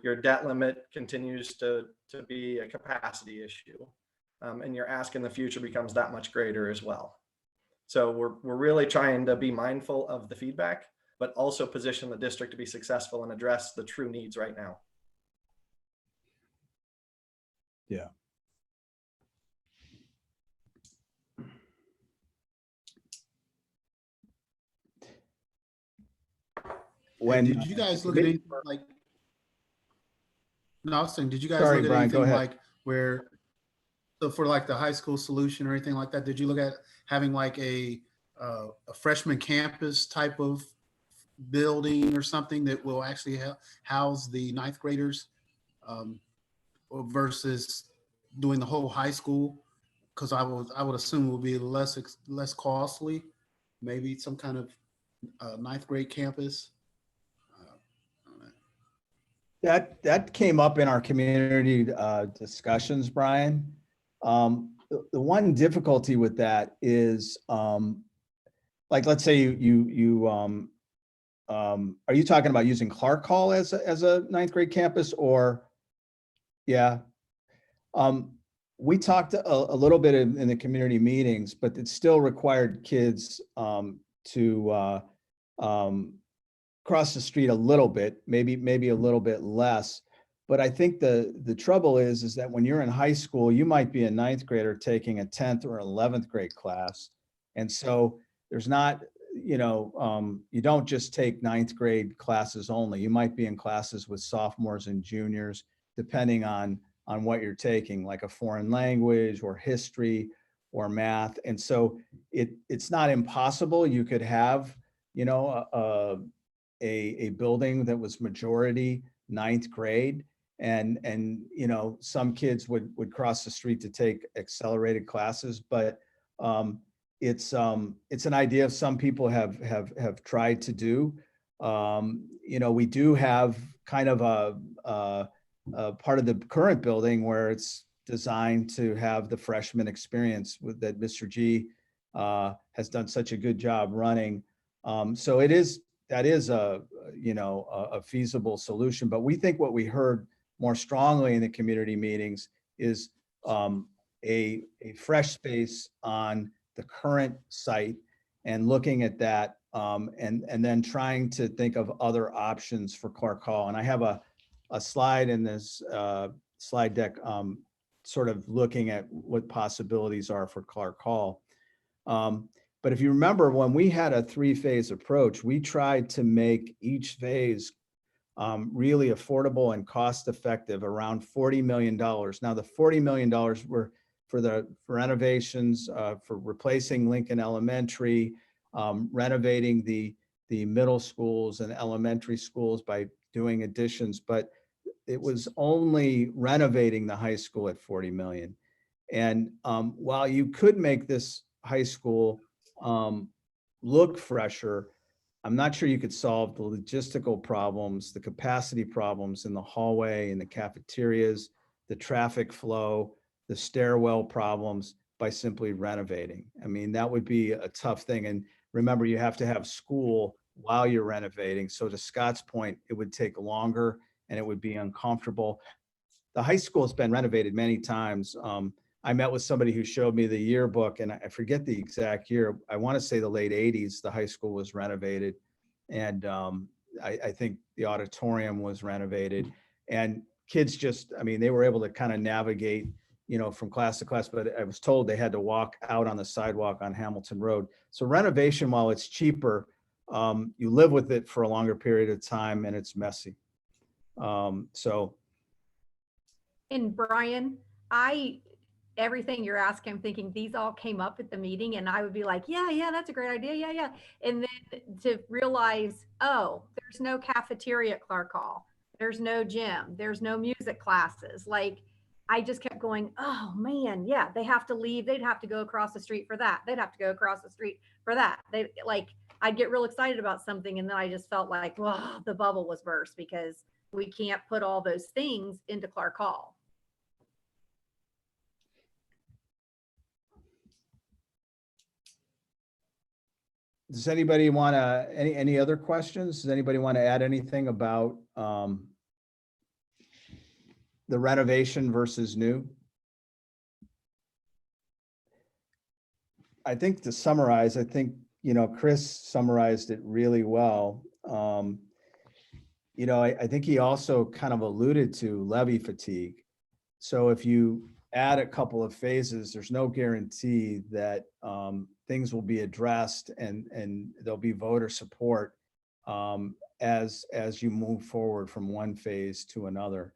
Your debt limit continues to be a capacity issue, and your ask in the future becomes that much greater as well. So we're really trying to be mindful of the feedback, but also position the district to be successful and address the true needs right now. Yeah. When did you guys look at anything like? No, I was saying, did you guys Sorry, look at Brian, go anything ahead. like where? So for like the high school solution or anything like that, did you look at having like a freshman campus type of building or something that will actually house the ninth graders versus doing the whole high school? Because I would assume it would be less costly. Maybe some kind of ninth grade campus. That came up in our community discussions, Brian. The one difficulty with that is, like, let's say are you talking about using Clark Hall as a ninth grade campus, or? Yeah. We talked a little bit in the community meetings, but it still required kids to cross the street a little bit, maybe a little bit less. But I think the trouble is that when you're in high school, you might be a ninth grader taking a 10th or 11th grade class. And so there's not, you don't just take ninth grade classes only. You might be in classes with sophomores and juniors, depending on what you're taking, like a foreign language or history or math. And so it's not impossible. You could have, a building that was majority ninth grade, and some kids would cross the street to take accelerated classes, but it's an idea some people have tried to do. We do have kind of a part of the current building where it's designed to have the freshman experience that Mr. G has done such a good job running. So that is a feasible solution, but we think what we heard more strongly in the community meetings is a fresh space on the current site and looking at that, and then trying to think of other options for Clark Hall. And I have a slide in this slide deck, sort of looking at what possibilities are for Clark Hall. But if you remember, when we had a 3-phase approach, we tried to make each phase really affordable and cost-effective, around $40 million. Now, the $40 million were for renovations, for replacing Lincoln Elementary, renovating the middle schools and elementary schools by doing additions, but it was only renovating the high school at $40 million. And while you could make this high school look fresher, I'm not sure you could solve the logistical problems, the capacity problems in the hallway, in the cafeterias, the traffic flow, the stairwell problems by simply renovating. I mean, that would be a tough thing. And remember, you have to have school while you're renovating. So to Scott's point, it would take longer and it would be uncomfortable. The high school has been renovated many times. I met with somebody who showed me the yearbook, and I forget the exact year. I want to say the late 80s, the high school was renovated. And I think the auditorium was renovated. And kids they were able to kind of navigate, from class to class, but I was told they had to walk out on the sidewalk on Hamilton Road. So renovation, while it's cheaper, you live with it for a longer period of time and it's messy. And Brian, everything you're asking, I'm thinking these all came up at the meeting, and I would be like, yeah, that's a great idea. Yeah. And then to realize, oh, there's no cafeteria at Clark Hall. There's no gym. There's no music classes. Like, I just kept going, oh man, yeah, they have to leave. They'd have to go across the street for that. They'd have to go across the street for that. They like, I'd get real excited about something. And then I just felt like, wow, the bubble was burst because we can't put all those things into Clark Hall. Does anybody want to, any other questions? Does anybody want to add anything about the renovation versus new? I think to summarize, I think, Chris summarized it really well. I think he also kind of alluded to levy fatigue. So if you add a couple of phases, there's no guarantee that things will be addressed and there'll be voter support as you move forward from one phase to another.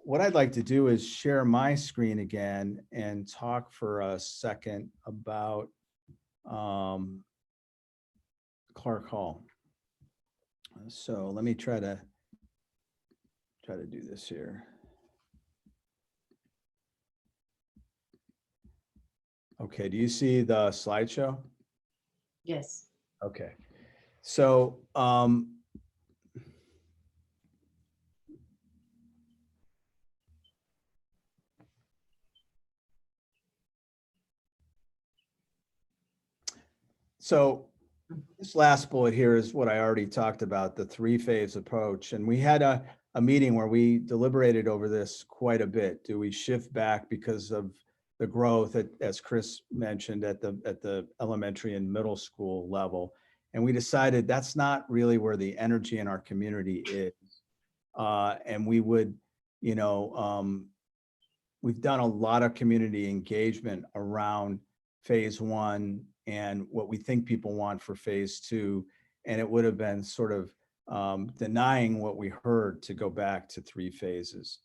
What I'd like to do is share my screen again and talk for a second about Clark Hall. So let me try to do this here. Okay, do you see the slideshow? Yes. Okay, so this last bullet here is what I already talked about, the three-phase approach. And we had a meeting where we deliberated over this quite a bit. Do we shift back because of the growth, as Chris mentioned, at the elementary and middle school level? And we decided that's not really where the energy in our community is. And we would, we've done a lot of community engagement around phase one and what we think people want for phase two. And it would have been sort of denying what we heard to go back to three phases.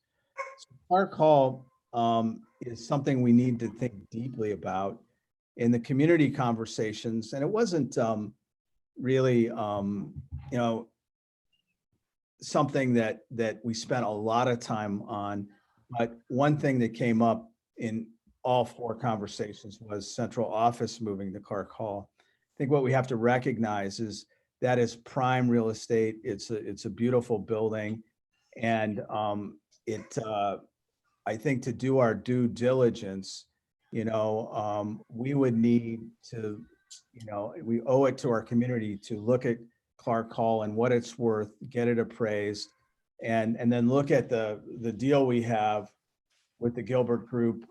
So Clark Hall is something we need to think deeply about in the community conversations. And it wasn't really, something that we spent a lot of time on. But one thing that came up in all four conversations was central office moving to Clark Hall. I think what we have to recognize is that is prime real estate. It's a beautiful building. And I think to do our due diligence, we would need to, we owe it to our community to look at Clark Hall and what it's worth, get it appraised, and then look at the deal we have with the Gilbert Group.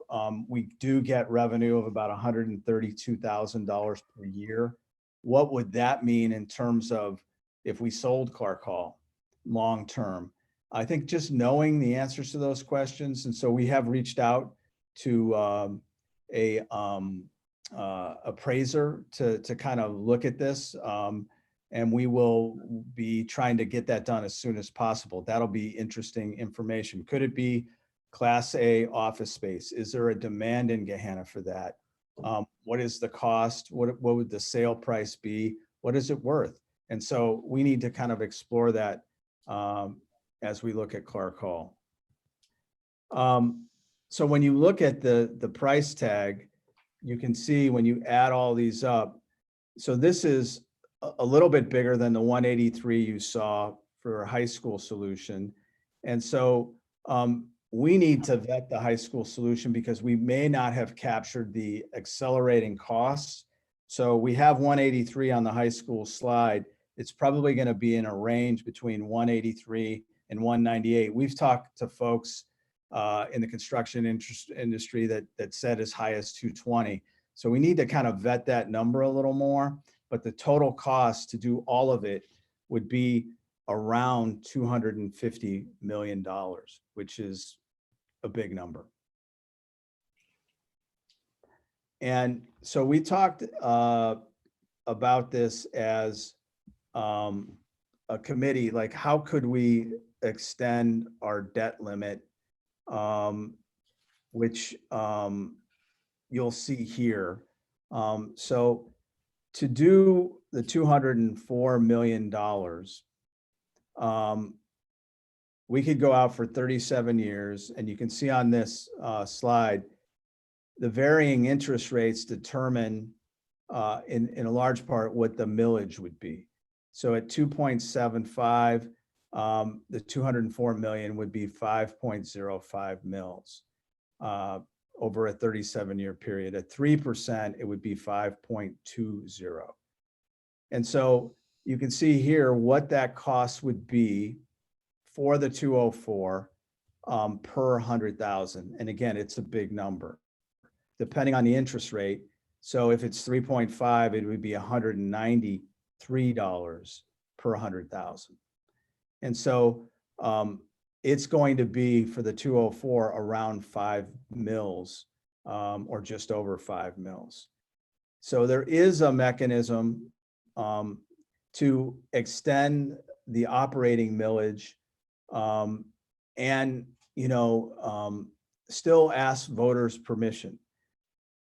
We do get revenue of about $132,000 per year. What would that mean in terms of if we sold Clark Hall long term? I think just knowing the answers to those questions. And so we have reached out to a appraiser to kind of look at this. And we will be trying to get that done as soon as possible. That'll be interesting information. Could it be Class A office space? Is there a demand in Gahanna for that? What is the cost? What would the sale price be? What is it worth? And so we need to kind of explore that as we look at Clark Hall. So when you look at the price tag, you can see when you add all these up, so this is a little bit bigger than the 183 you saw for a high school solution. And so we need to vet the high school solution because we may not have captured the accelerating costs. So we have 183 on the high school slide. It's probably going to be in a range between 183 and 198. We've talked to folks in the construction industry that said as high as 220. So we need to kind of vet that number a little more, but the total cost to do all of it would be around $250 million, which is a big number. And so we talked about this as a committee, like how could we extend our debt limit, which you'll see here. So to do the $204 million, we could go out for 37 years, and you can see on this slide, the varying interest rates determine in a large part what the millage would be. So at 2.75, the 204 million would be 5.05 mils over a 37-year period. At 3%, it would be 5.20. And so you can see here what that cost would be for the 204 per 100,000. And again, it's a big number, depending on the interest rate. So if it's 3.5, it would be $193 per 100,000. And so it's going to be for the 204 around 5 mils or just over 5 mils. So there is a mechanism to extend the operating millage and, still ask voters' permission.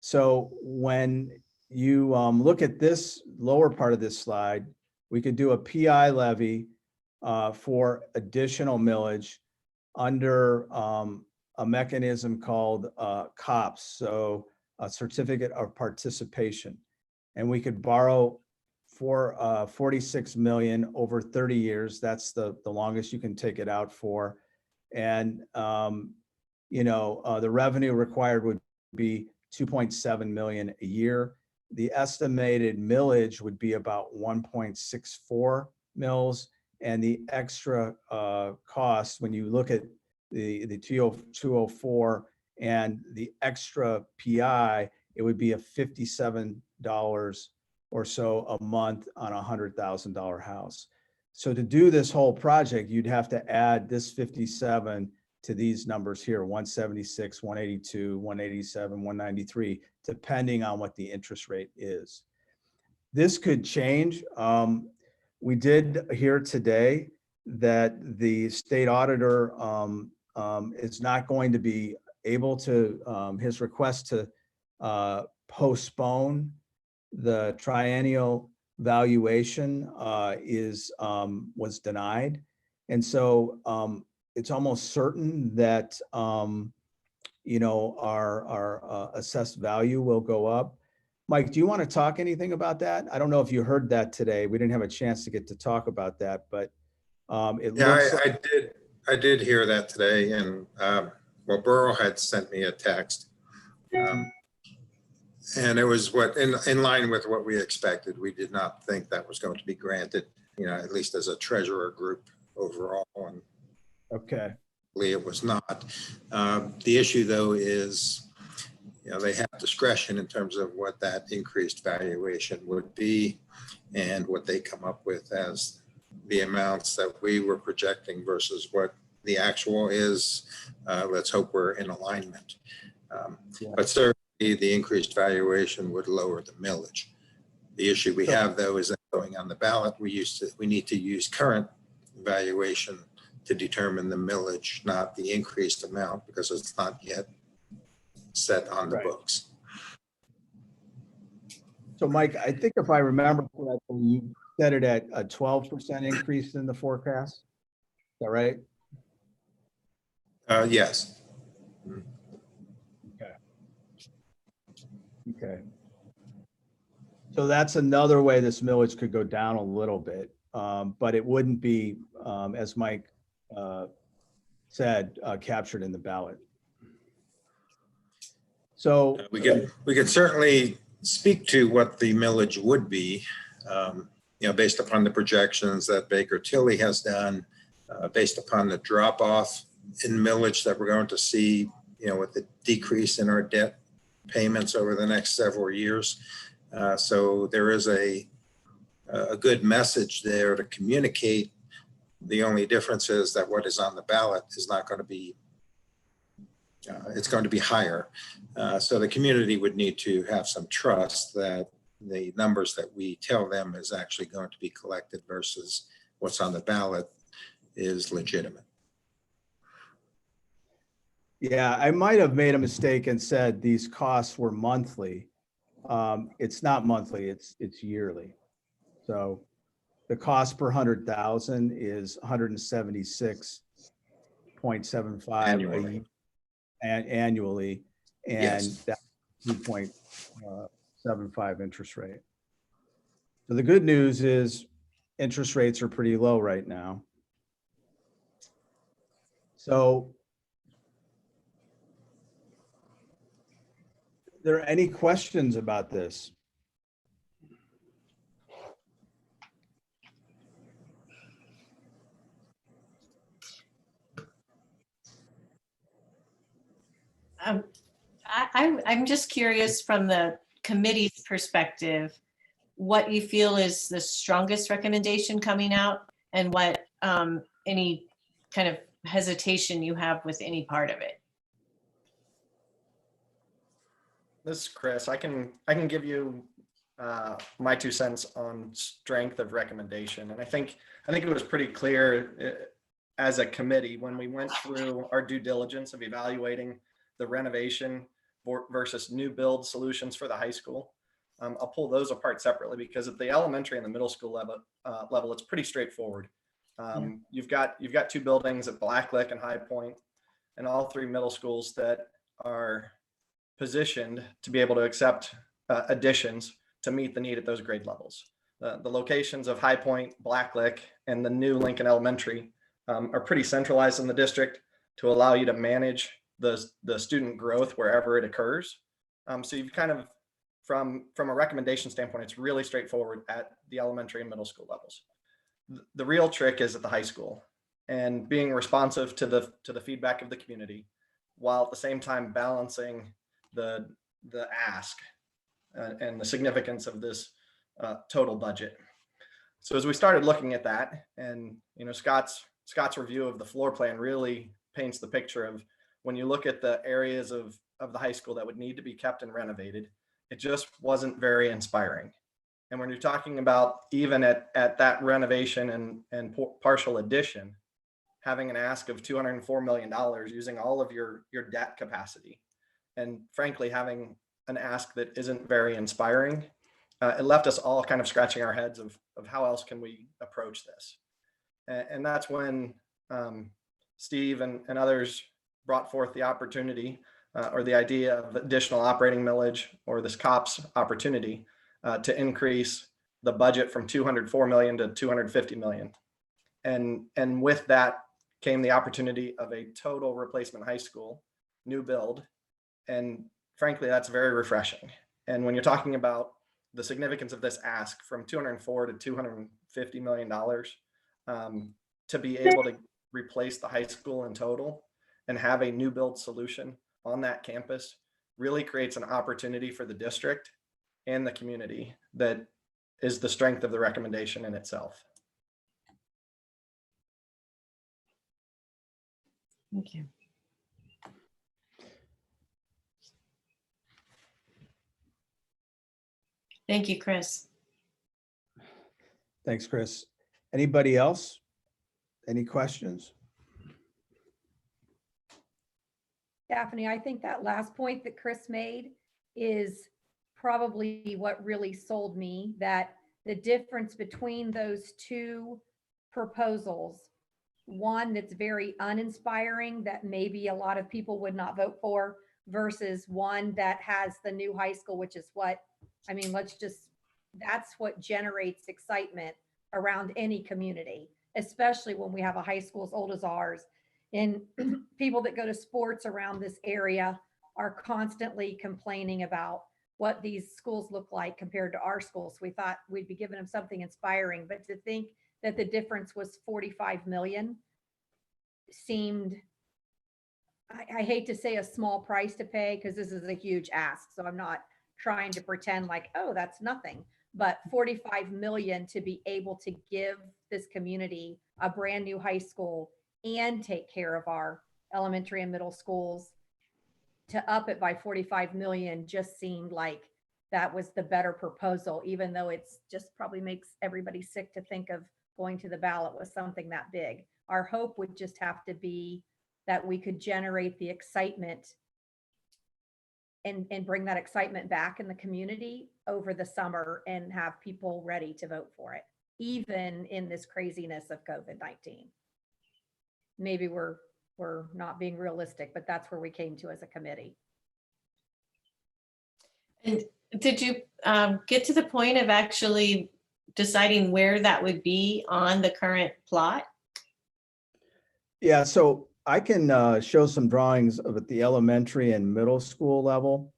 So when you look at this lower part of this slide, we could do a PI levy for additional millage under a mechanism called COPS, so a certificate of participation. And we could borrow for 46 million over 30 years. That's the longest you can take it out for. And, the revenue required would be 2.7 million a year. The estimated millage would be about 1.64 mils. And the extra cost, when you look at the 204 and the extra PI, it would be a $57 or so a month on a $100,000 house. So to do this whole project, you'd have to add this 57 to these numbers here, 176, 182, 187, 193, depending on what the interest rate is. This could change. We did hear today that the state auditor is not going to be able to, his request to postpone the triennial valuation was denied. And so it's almost certain that, our assessed value will go up. Mike, do you want to talk anything about that? I don't know if you heard that today. We didn't have a chance to get to talk about that, but it looks like I did hear that today, and Borough had sent me a text. And it was in line with what we expected. We did not think that was going to be granted, at least as a treasurer group overall. And okay. It was not. The issue though is, they have discretion in terms of what that increased valuation would be and what they come up with as the amounts that we were projecting versus what the actual is. Let's hope we're in alignment. But certainly the increased valuation would lower the millage. The issue we have though is that going on the ballot, we need to use current valuation to determine the millage, not the increased amount, because it's not yet set on the books. So Mike, I think if I remember correctly, you set it at a 12% increase in the forecast. Is that right? Yes. Okay. So that's another way this millage could go down a little bit, but it wouldn't be, as Mike said, captured in the ballot. So we can certainly speak to what the millage would be, based upon the projections that Baker Tilly has done, based upon the drop off in millage that we're going to see, with the decrease in our debt payments over the next several years. So there is a good message there to communicate. The only difference is that what is on the ballot is not going to be, it's going to be higher. So the community would need to have some trust that the numbers that we tell them is actually going to be collected versus what's on the ballot is legitimate. Yeah, I might have made a mistake and said these costs were monthly. It's not monthly, it's yearly. So the cost per 100,000 is 176 0.75 Annually. annually, and Yes. that 2.75 interest rate. So the good news is interest rates are pretty low right now. So there are any questions about this? I'm just curious from the committee's perspective, what you feel is the strongest recommendation coming out and what any kind of hesitation you have with any part of it. This is Chris. I can give you my 2 cents on strength of recommendation, and I think it was pretty clear as a committee when we went through our due diligence of evaluating the renovation versus new build solutions for the high school. I'll pull those apart separately because at the elementary and the middle school level, it's pretty straightforward. You've got 2 buildings at Blacklick and High Point, and all 3 middle schools that are positioned to be able to accept additions to meet the need at those grade levels. The locations of High Point, Blacklick, and the new Lincoln Elementary are pretty centralized in the district to allow you to manage the student growth wherever it occurs. So you've kind of, from a recommendation standpoint, it's really straightforward at the elementary and middle school levels. The real trick is at the high school and being responsive to the feedback of the community, while at the same time balancing the ask and the significance of this total budget. So as we started looking at that, and Scott's review of the floor plan really paints the picture of when you look at the areas of the high school that would need to be kept and renovated, it just wasn't very inspiring. And when you're talking about even at that renovation and partial addition, having an ask of $204 million using all of your debt capacity, and frankly, having an ask that isn't very inspiring, it left us all kind of scratching our heads of how else can we approach this. And that's when Steve and others brought forth the opportunity or the idea of additional operating millage or this COPS opportunity to increase the budget from 204 million to 250 million. And with that came the opportunity of a total replacement high school, new build. And frankly, that's very refreshing. And when you're talking about the significance of this ask from 204 to 250 million dollars, to be able to replace the high school in total and have a new build solution on that campus really creates an opportunity for the district and the community that is the strength of the recommendation in itself. Thank you. Thank you, Chris. Thanks, Chris. Anybody else? Any questions? Daphne, I think that last point that Chris made is probably what really sold me, that the difference between those 2 proposals, one that's very uninspiring that maybe a lot of people would not vote for, versus one that has the new high school, which is that's what generates excitement around any community, especially when we have a high school as old as ours. And people that go to sports around this area are constantly complaining about what these schools look like compared to our schools. We thought we'd be giving them something inspiring, but to think that the difference was 45 million seemed, I hate to say a small price to pay because this is a huge ask. So I'm not trying to pretend like, oh, that's nothing, but 45 million to be able to give this community a brand new high school and take care of our elementary and middle schools, to up it by 45 million just seemed like that was the better proposal, even though it's just probably makes everybody sick to think of going to the ballot with something that big. Our hope would just have to be that we could generate the excitement and bring that excitement back in the community over the summer and have people ready to vote for it, even in this craziness of COVID-19. Maybe we're we're not being realistic, but that's where we came to as a committee. And did you get to the point of actually deciding where that would be on the current plot? Yeah, so I can show some drawings of at the elementary and middle school level.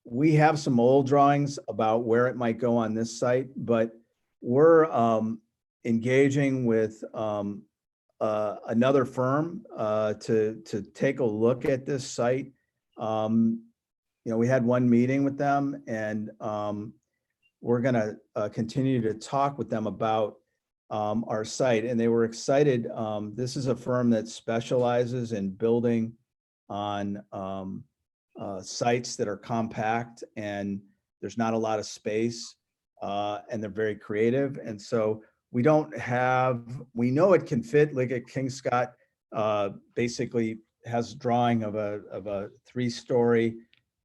We have some old drawings about where it might go on this site, but we're engaging with another firm to take a look at this site. We had one meeting with them, and we're going to continue to talk with them about our site, and they were excited. This is a firm that specializes in building on sites that are compact and there's not a lot of space, and they're very creative. And so we know it can fit. Like at King Scott, basically has a drawing of a 3-story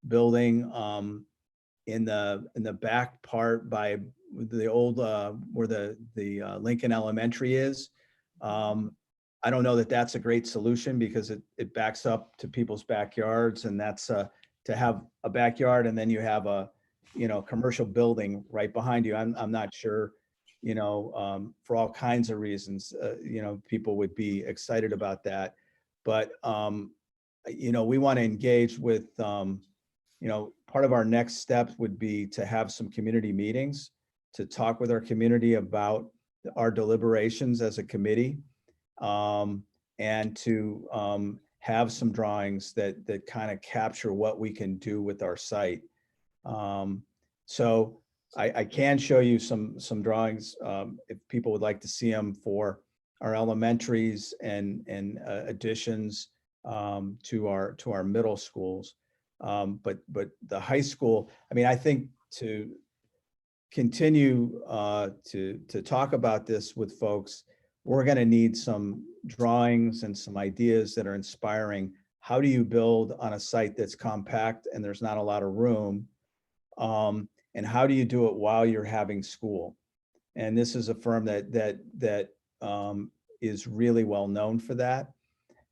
building in the back part by the old where the Lincoln Elementary is. I don't know that that's a great solution because it backs up to people's backyards, and that's to have a backyard and then you have a commercial building right behind you. I'm not sure, for all kinds of reasons, people would be excited about that. But we want to engage with part of our next step would be to have some community meetings to talk with our community about our deliberations as a committee, and to have some drawings that kind of capture what we can do with our site. So I can show you some drawings if people would like to see them for our elementaries and additions to our middle schools. But the high school, I think to continue to talk about this with folks, we're going to need some drawings and some ideas that are inspiring. How do you build on a site that's compact and there's not a lot of room? And how do you do it while you're having school? And this is a firm that is really well known for that.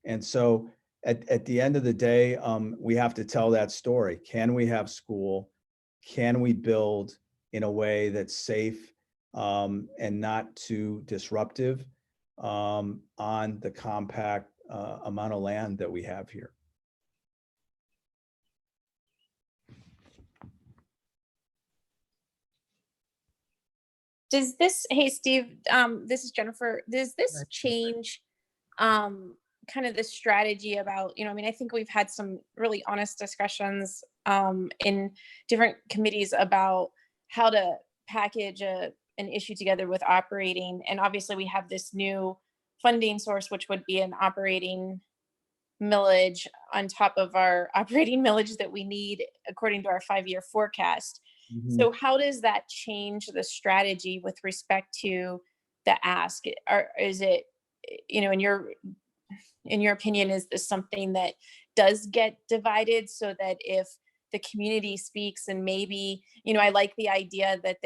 And so at the end of the day, we have to tell that story. Can we have school? Can we build in a way that's safe and not too disruptive on the compact amount of land that we have here? Does this, hey Steve, this is Jennifer, does this change kind of the strategy about, I think we've had some really honest discussions in different committees about how to package an issue together with operating. And obviously we have this new funding source, which would be an operating millage on top of our operating millage that we need according to our 5-year forecast. Mm-hmm. So how does that change the strategy with respect to the ask? Or is it, in your opinion, is this something that does get divided so that if the community speaks and maybe, I like the idea that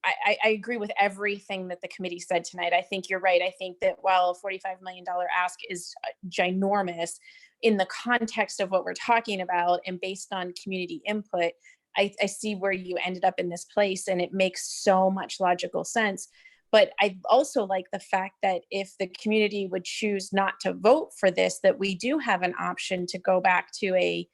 I agree with everything that the committee said tonight. I think you're right. I think that while a $45 million ask is ginormous in the context of what we're talking about and based on community input, I see where you ended up in this place and it makes so much logical sense. But I also like the fact that if the community would choose not to vote for this, that we do have an option to go back to a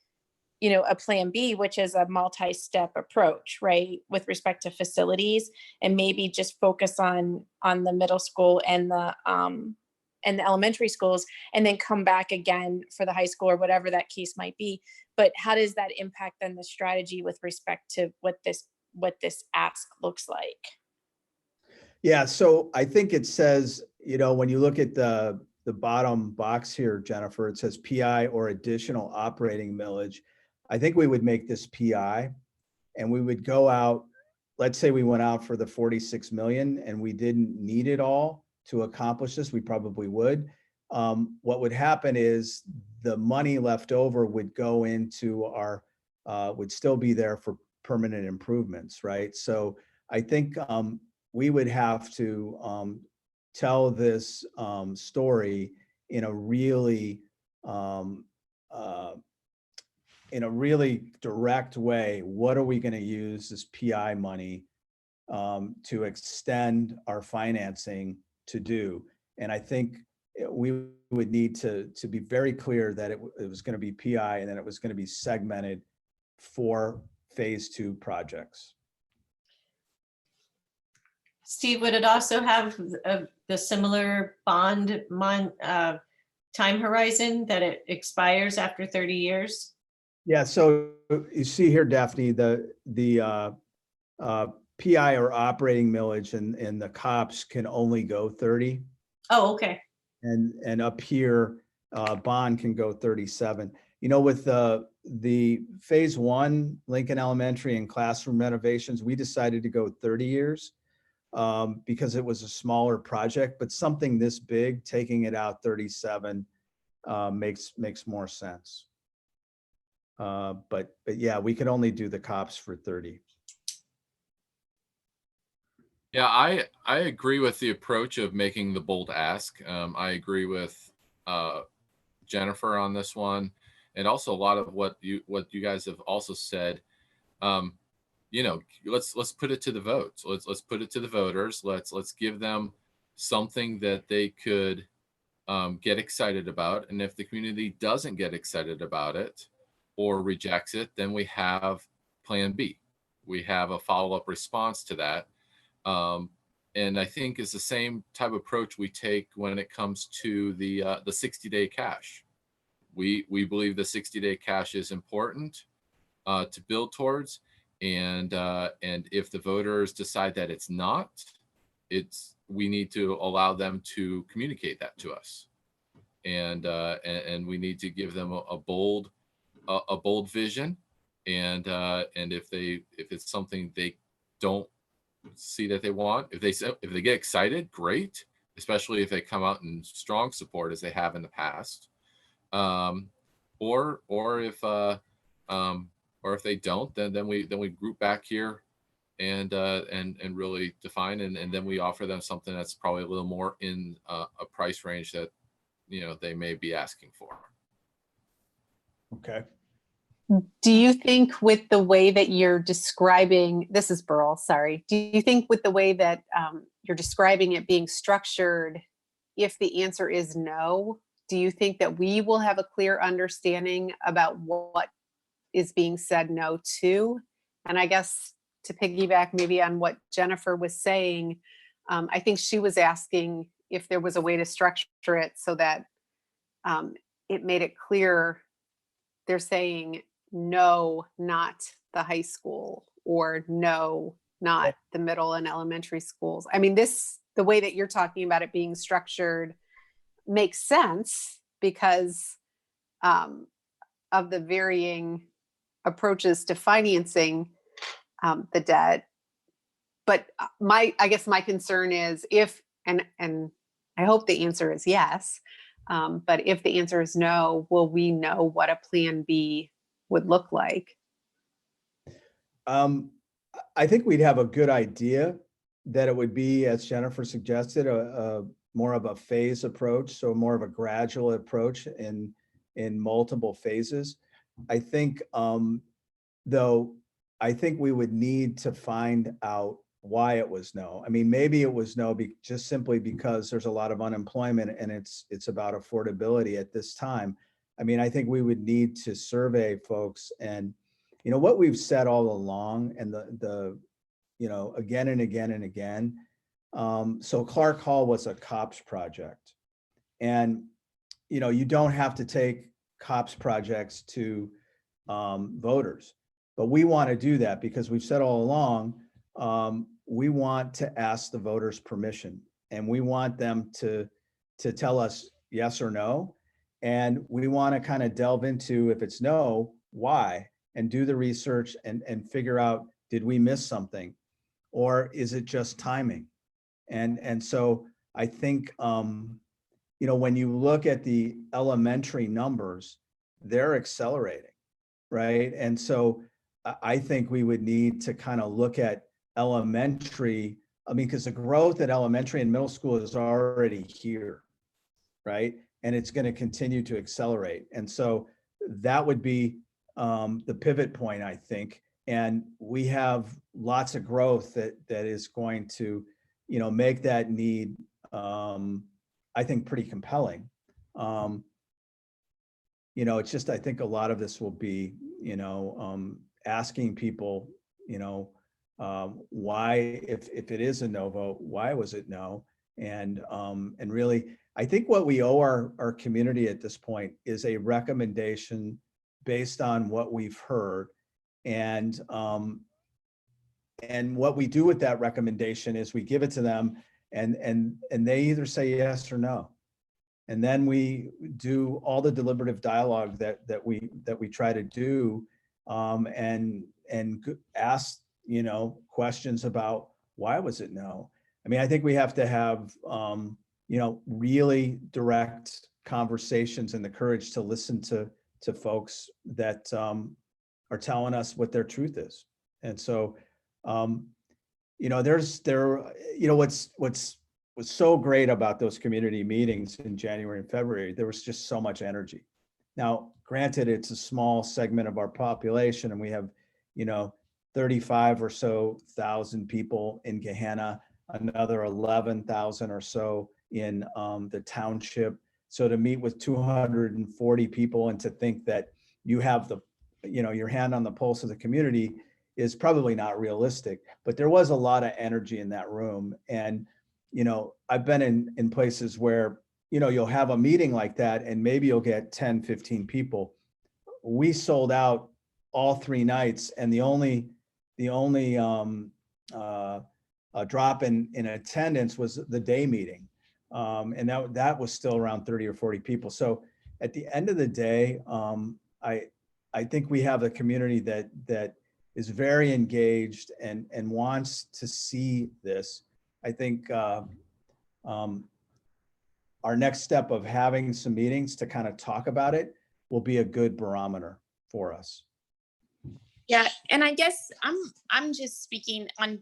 plan B, which is a multi-step approach, right? With respect to facilities, and maybe just focus on the middle school and the elementary schools, and then come back again for the high school or whatever that case might be. But how does that impact then the strategy with respect to what this ask looks like? Yeah, so I think it says, when you look at the bottom box here, Jennifer, it says PI or additional operating millage. I think we would make this PI and we would go out, let's say we went out for the 46 million and we didn't need it all to accomplish this, we probably would. What would happen is the money left over would go into would still be there for permanent improvements, right? So I think we would have to tell this story in a really direct way. What are we going to use this PI money to extend our financing to do? And I think we would need to be very clear that it was going to be PI and then it was going to be segmented for phase 2 projects. Steve, would it also have the similar bond time horizon that it expires after 30 years? Yeah, so you see here, Daphne, the PI or operating millage and the COPS can only go 30. Oh, okay. And up here, bond can go 37. You know, with the phase 1 Lincoln Elementary and classroom renovations, we decided to go 30 years because it was a smaller project, but something this big, taking it out 37 makes more sense. But yeah, we could only do the COPS for 30. Yeah, I agree with the approach of making the bold ask. I agree with Jennifer on this one, and also a lot of what you guys have also said. You know, let's put it to the vote. Let's put it to the voters. Let's give them something that they could get excited about. And if the community doesn't get excited about it or rejects it, then we have Plan B. We have a follow-up response to that. And I think it's the same type of approach we take when it comes to the 60-day cash. We believe the 60-day cash is important to build towards, and if the voters decide that it's not, we need to allow them to communicate that to us, and we need to give them a bold vision, and if it's something they don't see that they want, if they get excited, great, especially if they come out in strong support as they have in the past, or if they don't, then we group back here and really define, and then we offer them something that's probably a little more in a price range that they may be asking for. Okay. Do you think with the way that you're describing, this is Burl, sorry. Do you think with the way that you're describing it being structured, if the answer is no, do you think that we will have a clear understanding about what is being said no to? And I guess to piggyback maybe on what Jennifer was saying, I think she was asking if there was a way to structure it so that it made it clear they're saying no, not the high school, or no, not the middle and elementary schools. I mean, the way that you're talking about it being structured makes sense because of the varying approaches to financing the debt. But I guess my concern is if, and I hope the answer is yes, but if the answer is no, will we know what a plan B would look like? I think we'd have a good idea that it would be, as Jennifer suggested, a more of a phase approach, so more of a gradual approach in multiple phases. I think, though, I think we would need to find out why it was no. I mean, maybe it was no just simply because there's a lot of unemployment and it's about affordability at this time. I mean, I think we would need to survey folks, and what we've said all along, and the again and again and again. So Clark Hall was a COPS project, and you don't have to take COPS projects to voters, but we want to do that because we've said all along we want to ask the voters permission, and we want them to tell us yes or no. And we want to kind of delve into, if it's no, why, and do the research and figure out, did we miss something? Or is it just timing? And so I think, when you look at the elementary numbers, they're accelerating, right? And so I think we would need to kind of look at elementary, because the growth at elementary and middle school is already here, right? and it's going to continue to accelerate. And so that would be the pivot point, I think. And we have lots of growth that is going to, make that need, I think, pretty compelling. It's just, I think a lot of this will be, asking people, why, if it is a no vote, why was it no? And really, I think what we owe our community at this point is a recommendation based on what we've heard. And what we do with that recommendation is we give it to them, and they either say yes or no. And then we do all the deliberative dialogue that we try to do, and ask, questions about why was it no? I mean, I think we have to have, really direct conversations and the courage to listen to folks that are telling us what their truth is. And so, what's so great about those community meetings in January and February, there was just so much energy. Now, granted, it's a small segment of our population, and we have, 35 or so thousand people in Gahanna, another 11,000 or so in the township. So to meet with 240 people and to think that you have your hand on the pulse of the community is probably not realistic. But there was a lot of energy in that room. And I've been in places where, you'll have a meeting like that and maybe you'll get 10, 15 people. We sold out all 3 nights, and the only drop in attendance was the day meeting. And that was still around 30 or 40 people. So at the end of the day, I think we have a community that is very engaged and wants to see this. I think our next step of having some meetings to kind of talk about it will be a good barometer for us. Yeah, and I guess I'm just speaking on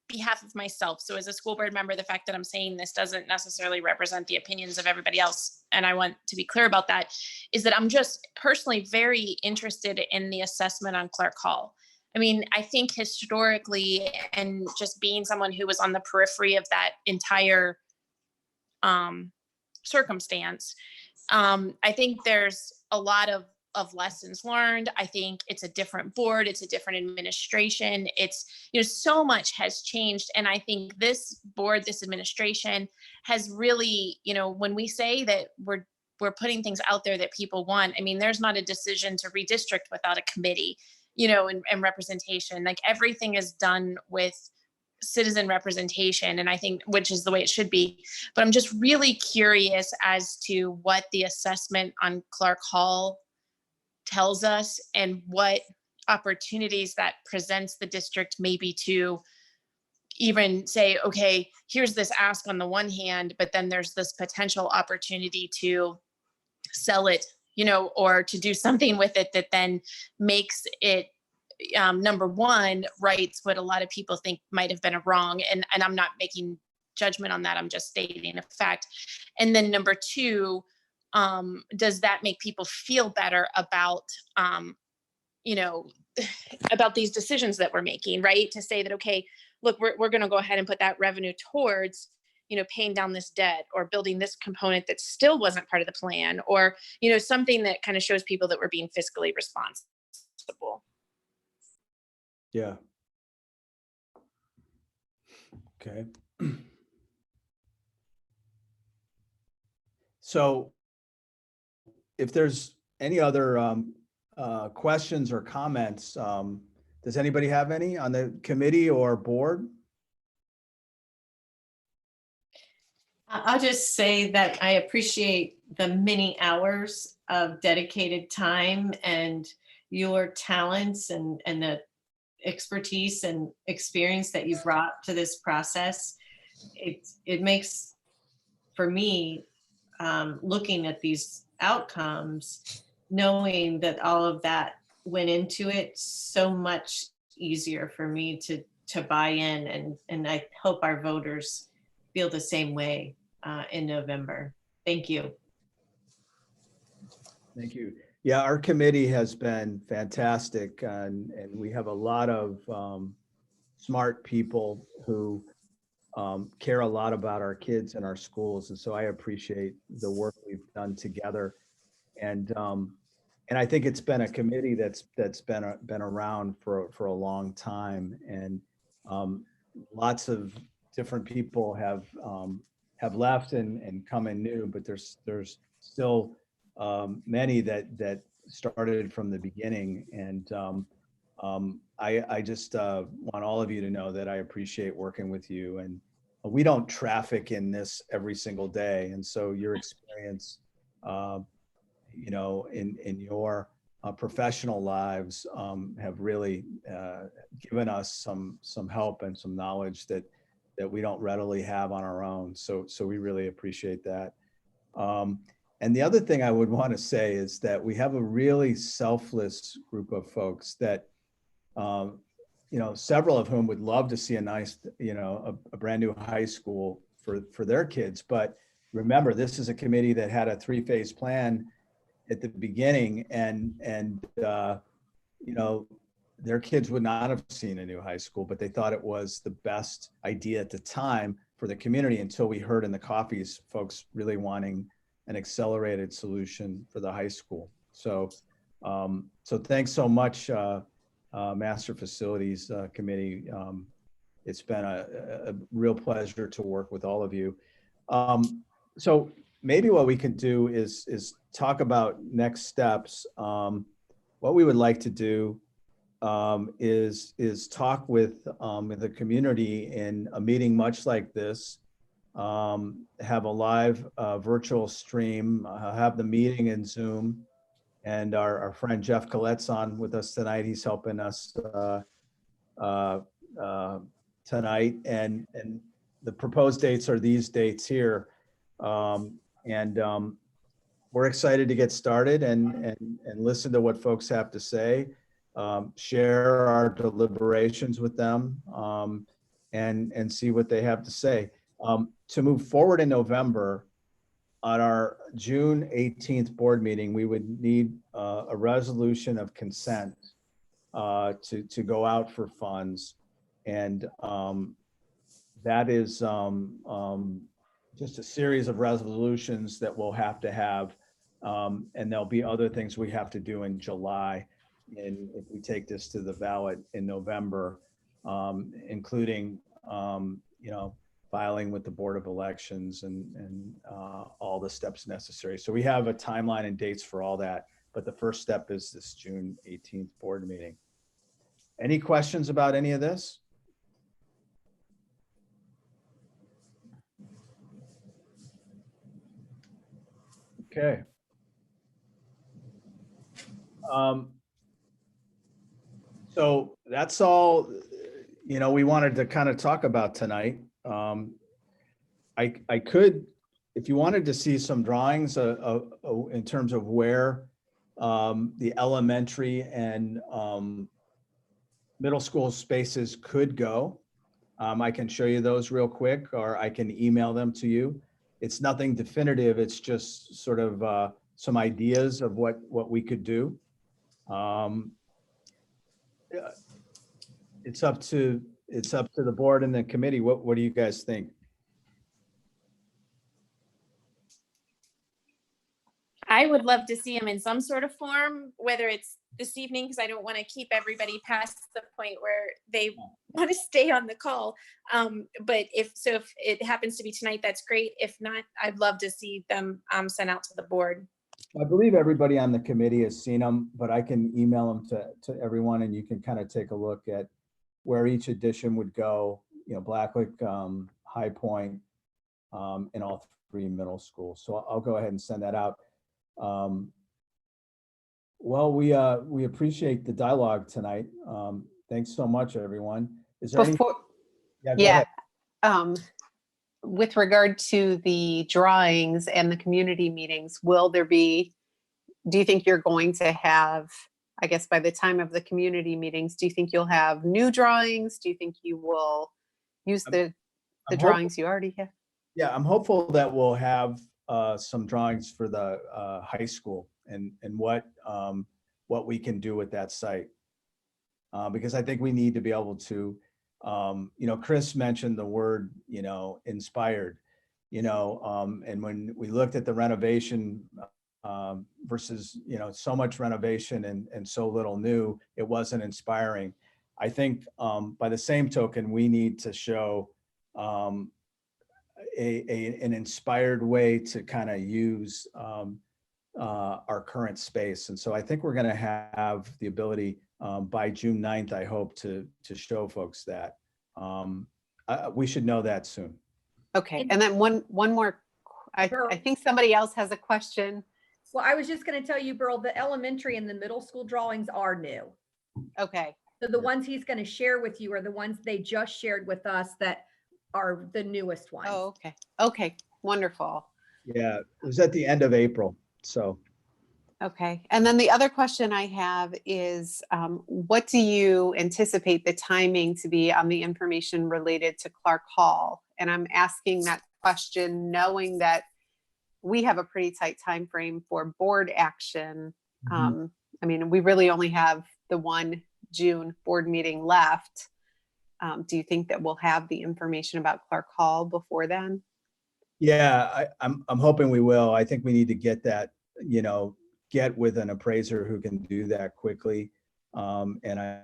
behalf of myself. So as a school board member, the fact that I'm saying this doesn't necessarily represent the opinions of everybody else. And I want to be clear about that, is that I'm just personally very interested in the assessment on Clark Hall. I mean, I think historically, and just being someone who was on the periphery of that entire circumstance, I think there's a lot of lessons learned. I think it's a different board, it's a different administration. It's, so much has changed. And I think this board, this administration has really, when we say that we're putting things out there that people want, I mean, there's not a decision to redistrict without a committee, and representation. Like, everything is done with citizen representation, and I think, which is the way it should be. But I'm just really curious as to what the assessment on Clark Hall tells us, and what opportunities that presents the district, maybe to even say, okay, here's this ask on the one hand, but then there's this potential opportunity to sell it, or to do something with it that then makes it, number one, rights what a lot of people think might have been a wrong. And I'm not making judgment on that. I'm just stating a fact. And then number two, does that make people feel better about, about these decisions that we're making, right? To say that, okay, look, we're going to go ahead and put that revenue towards, paying down this debt, or building this component that still wasn't part of the plan, or, something that kind of shows people that we're being fiscally responsible. Yeah. Okay. So if there's any other questions or comments, does anybody have any on the committee or board? I'll just say that I appreciate the many hours of dedicated time and your talents and the expertise and experience that you brought to this process. It makes, for me, looking at these outcomes, knowing that all of that went into it, so much easier for me to buy in, and I hope our voters feel the same way in November. Thank you. Thank you. Yeah, our committee has been fantastic, and we have a lot of smart people who care a lot about our kids and our schools. And so I appreciate the work we've done together. And I think it's been a committee that's been around for a long time, and lots of different people have left and come in new, but there's still many that started from the beginning. And I just want all of you to know that I appreciate working with you, and we don't traffic in this every single day, and so your experience in your professional lives have really given us some help and some knowledge that we don't readily have on our own. So we really appreciate that. And the other thing I would want to say is that we have a really selfless group of folks that, several of whom would love to see a nice, a brand new high school for their kids. But remember, this is a committee that had a 3-phase plan at the beginning, and their kids would not have seen a new high school, but they thought it was the best idea at the time for the community, until we heard in the coffees folks really wanting an accelerated solution for the high school. So thanks so much, Master Facilities Committee. It's been a real pleasure to work with all of you. So maybe what we can do is talk about next steps. What we would like to do is talk with the community in a meeting much like this, have a live virtual stream, have the meeting in Zoom, and our friend Jeff Collette's on with us tonight. He's helping us tonight, and the proposed dates are these dates here. We're excited to get started and listen to what folks have to say, share our deliberations with them, and see what they have to say. To move forward in November, on our June 18th board meeting, we would need a resolution of consent to go out for funds. And that is just a series of resolutions that we'll have to have. And there'll be other things we have to do in July, and if we take this to the ballot in November, including filing with the Board of Elections and all the steps necessary. So we have a timeline and dates for all that, but the first step is this June 18th board meeting. Any questions about any of this? Okay. So that's all, we wanted to kind of talk about tonight. I could, if you wanted to see some drawings in terms of where the elementary and middle school spaces could go, I can show you those real quick, or I can email them to you. It's nothing definitive. It's just sort of some ideas of what we could do. It's up to the board and the committee. What do you guys think? I would love to see them in some sort of form, whether it's this evening, because I don't want to keep everybody past the point where they want to stay on the call. But if it happens to be tonight, that's great. If not, I'd love to see them sent out to the board. I believe everybody on the committee has seen them, but I can email them to everyone, and you can kind of take a look at where each edition would go, Blacklick, High Point, and all 3 middle schools. So I'll go ahead and send that out. Well, we appreciate the dialogue tonight. Thanks so much, everyone. Is there Before, go ahead. With regard to the drawings and the community meetings, do you think you're going to have, I guess by the time of the community meetings, do you think you'll have new drawings? Do you think you will use the drawings you already have? Yeah, I'm hopeful that we'll have some drawings for the high school, and what we can do with that site. Because I think we need to be able to, Chris mentioned the word, inspired, and when we looked at the renovation versus, so much renovation and so little new, it wasn't inspiring. I think by the same token, we need to show an inspired way to kind of use our current space. And so I think we're going to have the ability by June 9th, I hope to show folks that. We should know that soon. Okay, and then one more, I think somebody else has a question. Well, I was just going to tell you, Burl, the elementary and the middle school drawings are new. Okay. So the ones he's going to share with you are the ones they just shared with us that are the newest ones. Oh, okay. Okay, wonderful. Yeah, it was at the end of April, so. Okay, and then the other question I have is, what do you anticipate the timing to be on the information related to Clark Hall? And I'm asking that question knowing that we have a pretty tight time frame for board action. I mean, we really only have the one June board meeting left. Do you think that we'll have the information about Clark Hall before then? Yeah, I'm hoping we will. I think we need to get that, get with an appraiser who can do that quickly. And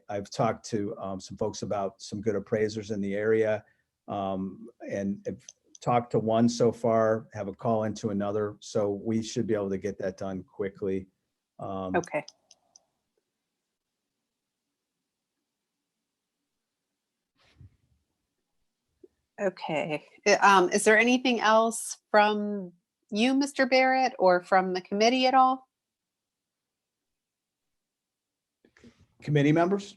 I've talked to some folks about some good appraisers in the area, and have talked to one so far, have a call into another. So we should be able to get that done quickly. Okay. Okay. Is there anything else from you, Mr. Barrett, or from the committee at all? Committee members?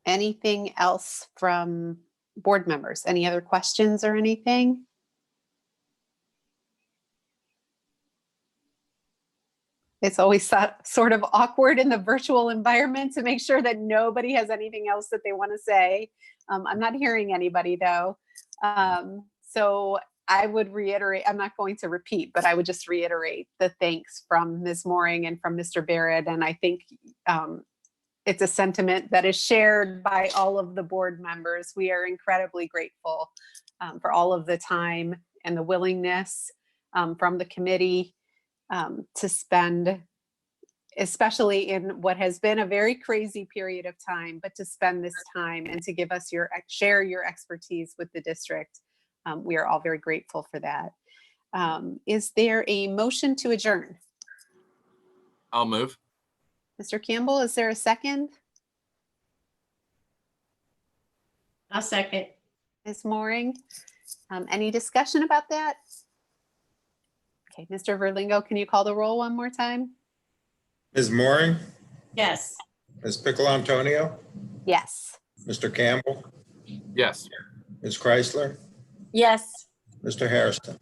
Anything else from board members? Any other questions or anything? It's always sort of awkward in the virtual environment to make sure that nobody has anything else that they want to say. I'm not hearing anybody though. So I would reiterate, I'm not going to repeat, but I would just reiterate the thanks from Ms. Mooring and from Mr. Barrett. And I think it's a sentiment that is shared by all of the board members. We are incredibly grateful for all of the time and the willingness from the committee to spend, especially in what has been a very crazy period of time, but to spend this time and to give us share your expertise with the district. We are all very grateful for that. Is there a motion to adjourn? I'll move. Mr. Campbell, is there a second? I'll second. Ms. Mooring, any discussion about that? Okay, Mr. Verlingo, can you call the roll one more time? Ms. Mooring, Yes. Ms. Piccolo Antonio, Yes. Mr. Campbell, Yes. Ms. Chrysler, Yes. Mr. Hairston.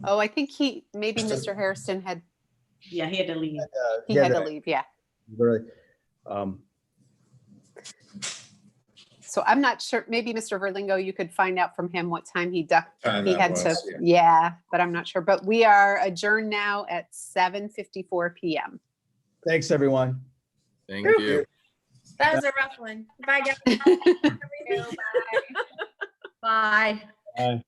Oh, I think maybe Mr. Hairston had, Yeah, he had to leave. he had to leave, yeah. Very, So I'm not sure, maybe Mr. Verlingo, you could find out from him what time he Time he that had was, to, yeah. yeah, but I'm not sure. But we are adjourned now at 7:54 p.m. thanks, everyone. Thank Whew. you. That was a rough one. Bye, guys. Bye. Bye.